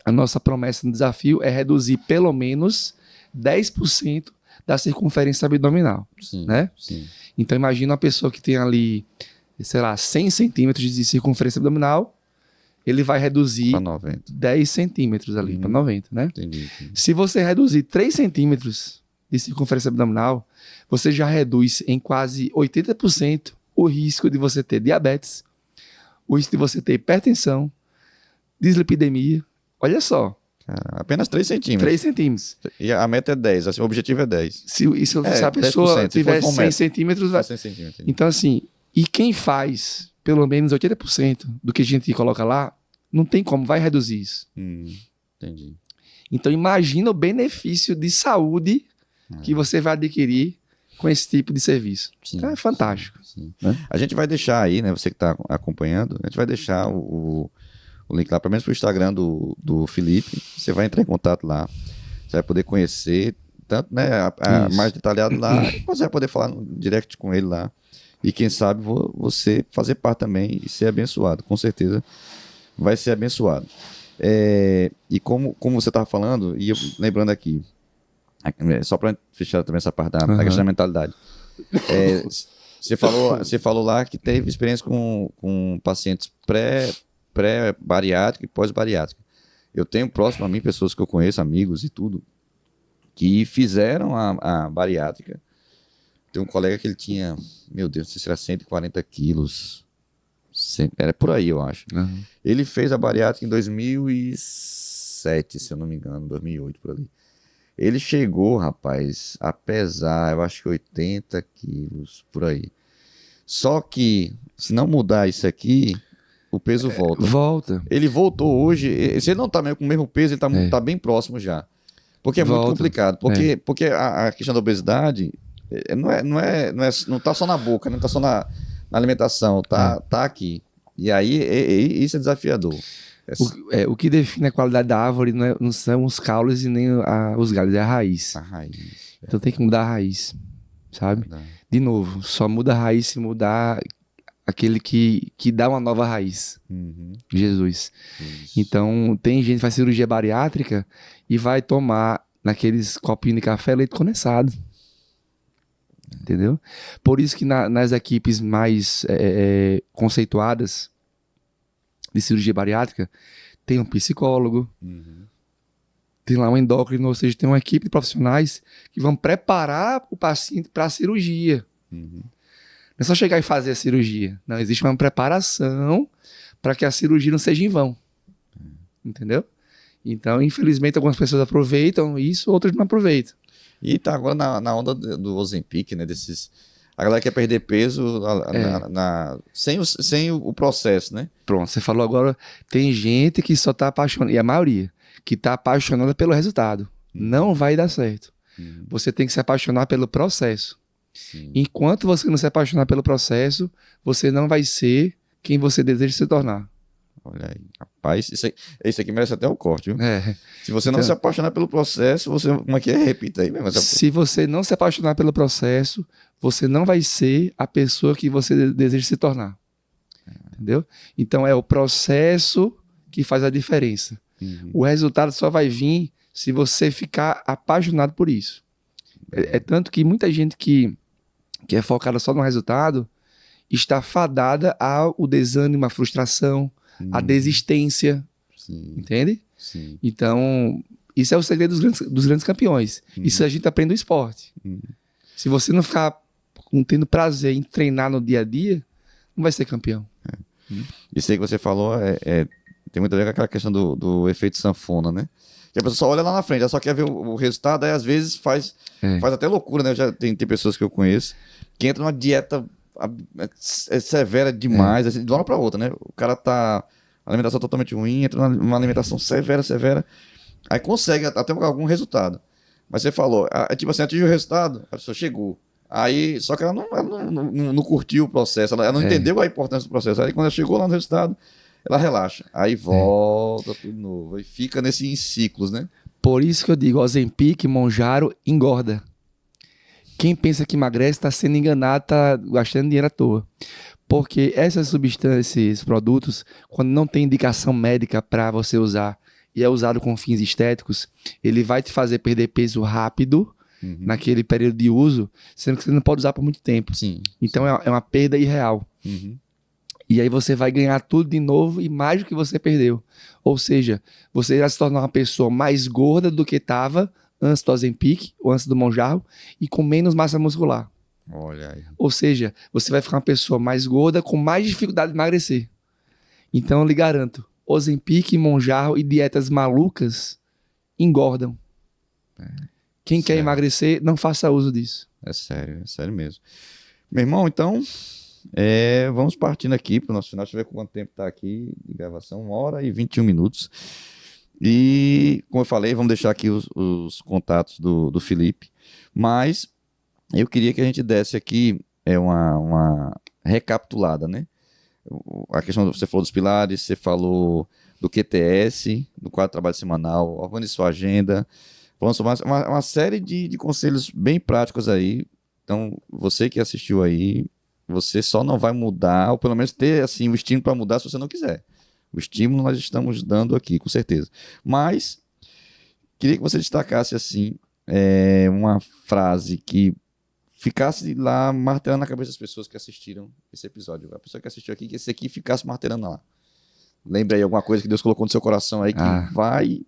a nossa promessa no desafio é reduzir pelo menos 10% da circunferência abdominal. Sim, né? Sim. Então imagina uma pessoa que tem ali, sei lá, 100 centímetros de circunferência abdominal, ele vai reduzir Para 90. 10 centímetros ali, para 90, né? Entendi. Se você reduzir 3 centímetros de circunferência abdominal, você já reduz em quase 80% o risco de você ter diabetes, o risco de você ter hipertensão, dislipidemia. Olha só. Apenas 3 centímetros. 3 centímetros. E a meta é 10, assim, o objetivo é 10. Se a pessoa 10%, tiver se for 100 centímetros... Vai... 100 centímetros. Então, assim, e quem faz pelo menos 80% do que a gente coloca lá, não tem como, vai reduzir isso. Entendi. Então, imagina o benefício de saúde que você vai adquirir com esse tipo de serviço. Sim, então, é fantástico. Sim. Né? A gente vai deixar aí, né? Você que está acompanhando, a gente vai deixar o link lá, pelo menos para o Instagram do Felipe. Você vai entrar em contato lá. Você vai poder conhecer, tanto, né, mais detalhado lá, e você vai poder falar no direct com ele lá. E quem sabe você fazer parte também e ser abençoado. Com certeza vai ser abençoado. E como você estava falando, e eu, lembrando aqui, só para fechar também essa parte da questão da mentalidade. Você falou lá que teve experiência com pacientes pré-bariátrica e pós-bariátrica. Eu tenho próximo a mim pessoas que eu conheço, amigos e tudo, que fizeram a bariátrica. Tem um colega que ele tinha, meu Deus, não sei se era 140 quilos. Era por aí, eu acho. Ele fez a bariátrica em 2007, se eu não me engano, 2008, por ali. Ele chegou, rapaz, a pesar, eu acho que 80 quilos, por aí. Só que, se não mudar isso aqui, o peso volta. Volta. Ele voltou hoje, se ele não tá com o mesmo peso, ele tá bem próximo já. Porque é muito complicado. Porque a questão da obesidade não tá só na boca, não tá só na alimentação, tá aqui. E aí, isso é desafiador. O que define a qualidade da árvore não são os caules e nem os galhos, é a raiz. A raiz. Então tem que mudar a raiz, sabe? De novo, só muda a raiz se mudar aquele que dá uma nova raiz. Jesus. Isso. Então tem gente que faz cirurgia bariátrica e vai tomar naqueles copinhos de café leite condensado. Entendeu? Por isso que nas equipes mais conceituadas de cirurgia bariátrica, tem um psicólogo, tem lá um endócrino, ou seja, tem uma equipe de profissionais que vão preparar o paciente para a cirurgia. Não é só chegar e fazer a cirurgia. Não, existe uma preparação para que a cirurgia não seja em vão. Entendeu? Então, infelizmente, algumas pessoas aproveitam isso, outras não aproveitam. E tá agora na onda do Ozempic, né? A galera quer perder peso sem o processo, né? Pronto, você falou agora, tem gente que só tá apaixonada, e a maioria, que tá apaixonada pelo resultado. Não vai dar certo. Você tem que se apaixonar pelo processo. Sim. Enquanto você não se apaixonar pelo processo, você não vai ser quem você deseja se tornar. Olha aí, rapaz, isso aqui merece até o corte, viu? É. Se você não se apaixonar pelo processo, você, como é que é? Repita aí mesmo. Se você não se apaixonar pelo processo, você não vai ser a pessoa que você deseja se tornar. Entendeu? Então é o processo que faz a diferença. O resultado só vai vir se você ficar apaixonado por isso. É tanto que muita gente que é focada só no resultado está fadada ao desânimo, à frustração, à desistência. Sim. Entende? Sim. Então, isso é o segredo dos grandes campeões. Isso a gente aprende no esporte. Se você não ficar tendo prazer em treinar no dia a dia, não vai ser campeão. Isso aí que você falou tem muito a ver com aquela questão do efeito sanfona, né? Que a pessoa só olha lá na frente, ela só quer ver o resultado, aí às vezes faz até loucura, né? Tem pessoas que eu conheço que entram numa dieta severa demais, assim, de uma hora pra outra, né? O cara tá... alimentação totalmente ruim, entra numa alimentação severa, aí consegue até algum resultado. Mas você falou, tipo assim, atingiu o resultado, a pessoa chegou. Aí, só que ela não curtiu o processo, ela não entendeu a importância do processo. Aí quando ela chegou lá no resultado, ela relaxa. Aí volta tudo novo. Aí fica em ciclos, né? Por isso que eu digo, Ozempic, Monjaro, engorda. Quem pensa que emagrece está sendo enganado, está gastando dinheiro à toa. Porque essas substâncias, esses produtos, quando não tem indicação médica para você usar e é usado com fins estéticos, ele vai te fazer perder peso rápido naquele período de uso, sendo que você não pode usar por muito tempo. Sim. Então é uma perda irreal. E aí você vai ganhar tudo de novo e mais do que você perdeu. Ou seja, você vai se tornar uma pessoa mais gorda do que estava antes do Ozempic ou antes do Monjaro e com menos massa muscular. Olha aí. Ou seja, você vai ficar uma pessoa mais gorda com mais dificuldade de emagrecer. Então eu lhe garanto, Ozempic, Monjaro e dietas malucas engordam. Quem quer emagrecer, não faça uso disso. É sério mesmo. Meu irmão, então, vamos partindo aqui para o nosso final. Deixa eu ver quanto tempo está aqui de gravação. 1h21. E, como eu falei, vamos deixar aqui os contatos do Felipe. Mas eu queria que a gente desse aqui uma recapitulada, né? A questão, você falou dos pilares, você falou do QTS, do quadro de trabalho semanal, organize sua agenda. Vamos tomar uma série de conselhos bem práticos aí. Então, você que assistiu aí, você só não vai mudar, ou pelo menos ter assim, o estímulo para mudar se você não quiser. O estímulo nós estamos dando aqui, com certeza. Mas, queria que você destacasse assim, uma frase que ficasse lá martelando na cabeça das pessoas que assistiram esse episódio. A pessoa que assistiu aqui, que esse aqui ficasse martelando lá. Lembra aí alguma coisa que Deus colocou no seu coração aí que vai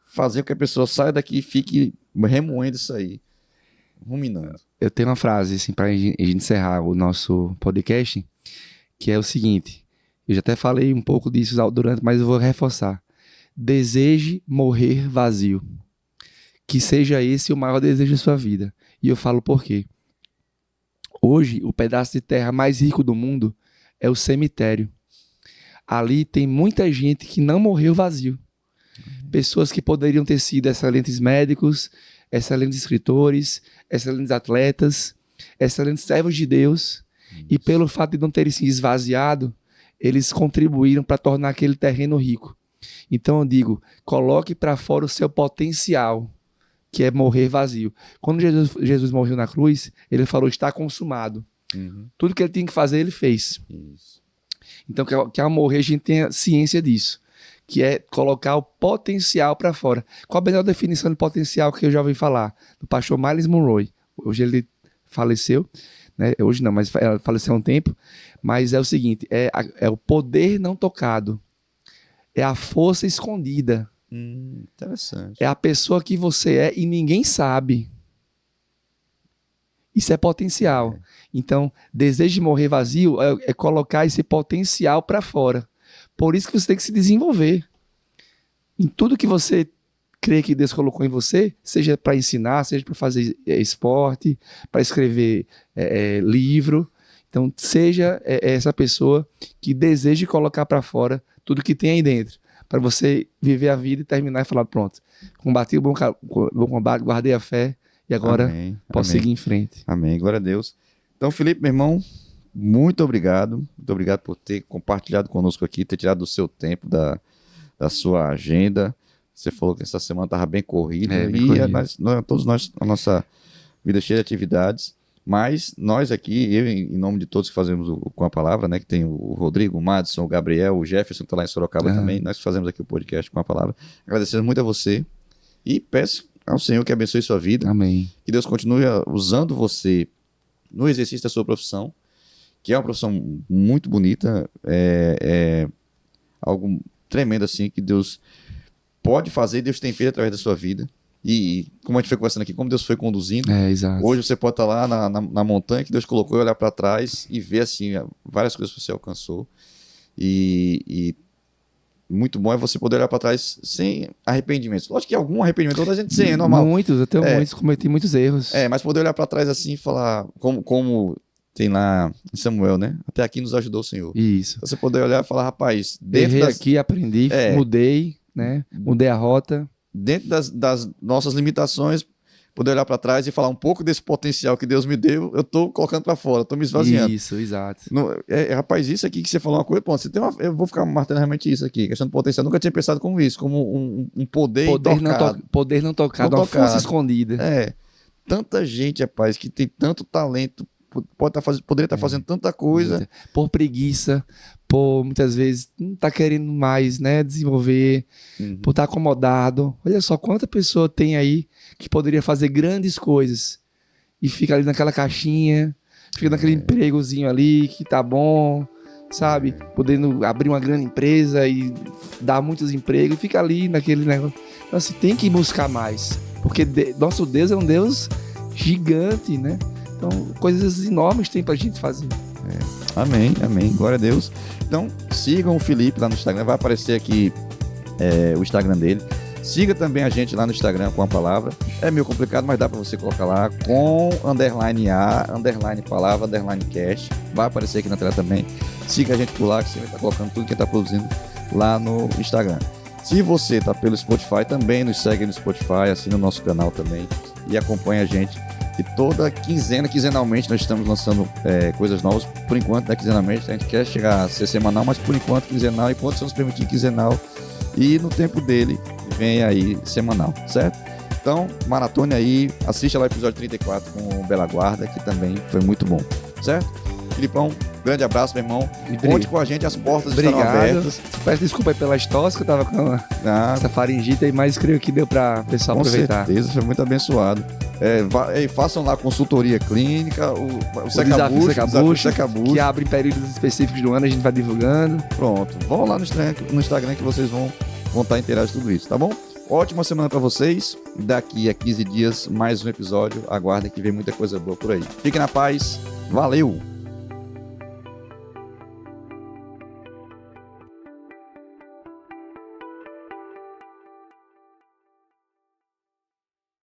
fazer com que a pessoa saia daqui e fique remoendo isso aí, ruminando. Eu tenho uma frase, assim, para a gente encerrar o nosso podcast, que é o seguinte, eu já até falei um pouco disso durante, mas eu vou reforçar. Deseje morrer vazio. Que seja esse o maior desejo da sua vida. E eu falo por quê. Hoje, o pedaço de terra mais rico do mundo é o cemitério. Ali tem muita gente que não morreu vazio. Pessoas que poderiam ter sido excelentes médicos, excelentes escritores, excelentes atletas, excelentes servos de Deus, e pelo fato de não terem se esvaziado, eles contribuíram para tornar aquele terreno rico. Então eu digo, coloque para fora o seu potencial, que é morrer vazio. Quando Jesus morreu na cruz, ele falou, está consumado. Tudo que ele tinha que fazer, ele fez. Isso. Então, que ao morrer, a gente tenha ciência disso, que é colocar o potencial para fora. Qual a melhor definição de potencial que eu já ouvi falar? Do pastor Miles Monroe. Hoje ele faleceu, né? Hoje não, mas faleceu há um tempo. Mas é o seguinte, é o poder não tocado. É a força escondida. Interessante. É a pessoa que você é e ninguém sabe. Isso é potencial. Então, desejo de morrer vazio é colocar esse potencial para fora. Por isso que você tem que se desenvolver. Em tudo que você crê que Deus colocou em você, seja para ensinar, seja para fazer esporte, para escrever livro. Então, seja essa pessoa que deseje colocar para fora tudo que tem aí dentro, para você viver a vida e terminar e falar, pronto, combati o bom combate, guardei a fé e agora posso seguir em frente. Amém, glória a Deus. Então, Felipe, meu irmão, muito obrigado por ter compartilhado conosco aqui, ter tirado do seu tempo, da sua agenda. Você falou que essa semana estava bem corrida, todos nós, a nossa vida cheia de atividades, mas nós aqui, eu em nome de todos que fazemos Com a Palavra, né, que tem o Rodrigo, o Madison, o Gabriel, o Jefferson, que está lá em Sorocaba também, nós fazemos aqui o podcast Com a Palavra. Agradecemos muito a você e peço ao Senhor que abençoe sua vida. Amém. Que Deus continue usando você no exercício da sua profissão, que é uma profissão muito bonita, é algo tremendo assim, que Deus pode fazer, Deus tem feito através da sua vida. E como a gente foi conversando aqui, como Deus foi conduzindo, exato. Hoje você pode estar lá na montanha que Deus colocou e olhar para trás e ver assim, várias coisas que você alcançou. E muito bom é você poder olhar para trás sem arrependimentos. Lógico que algum arrependimento, toda a gente tem, é normal. Muitos, eu tenho muitos, cometi muitos erros. Mas poder olhar para trás assim e falar, como tem lá em Samuel, né? Até aqui nos ajudou o Senhor. Isso. Você poder olhar e falar, rapaz, errei aqui, aprendi, mudei, né? Mudei a rota. Dentro das nossas limitações, poder olhar para trás e falar um pouco desse potencial que Deus me deu, eu estou colocando para fora, estou me esvaziando. Isso, exato. Rapaz, isso aqui que você falou uma coisa, ponto, eu vou ficar martelando realmente isso aqui, questão do potencial, eu nunca tinha pensado como isso, como um poder intocado. Poder não tocado, uma força escondida. Tanta gente, rapaz, que tem tanto talento, poderia estar fazendo tanta coisa. Por preguiça, por muitas vezes não tá querendo mais, né, desenvolver, por estar acomodado. Olha só quanta pessoa tem aí que poderia fazer grandes coisas e fica ali naquela caixinha, fica naquele empregozinho ali que tá bom, sabe? Podendo abrir uma grande empresa e dar muitos empregos e fica ali naquele negócio. Então, assim, tem que buscar mais, porque nosso Deus é um Deus gigante, né? Então, coisas enormes tem pra gente fazer. Amém, glória a Deus. Então, sigam o Felipe lá no Instagram, vai aparecer aqui o Instagram dele. Siga também a gente lá no Instagram Com a Palavra. É meio complicado, mas dá pra você colocar lá com _ palavra, _cast. Vai aparecer aqui na tela também. Siga a gente por lá, que você vai estar colocando tudo que está produzindo lá no Instagram. Se você está pelo Spotify, também nos segue no Spotify, assina o nosso canal também e acompanha a gente. E toda quinzenalmente, nós estamos lançando coisas novas. Por enquanto, né, quinzenalmente, a gente quer chegar a ser semanal, mas por enquanto quinzenal, e quando se nos permitir quinzenal, e no tempo dele, vem aí semanal, certo? Então, maratone aí, assista lá o episódio 34 com o Bela Guarda, que também foi muito bom, certo? Filipão, grande abraço, meu irmão. Conte com a gente, as portas estão abertas. Peço desculpa aí pelas tosse, que eu tava com essa faringite aí, mas creio que deu para o pessoal aproveitar. Com certeza, foi muito abençoado. Façam lá a consultoria clínica, o Secabucho, que abre em períodos específicos do ano, a gente vai divulgando. Pronto, vão lá no Instagram que vocês vão estar inteirados de tudo isso, tá bom? Ótima semana para vocês. Daqui a 15 dias, mais um episódio. Aguardem que vem muita coisa boa por aí. Fiquem na paz. Valeu!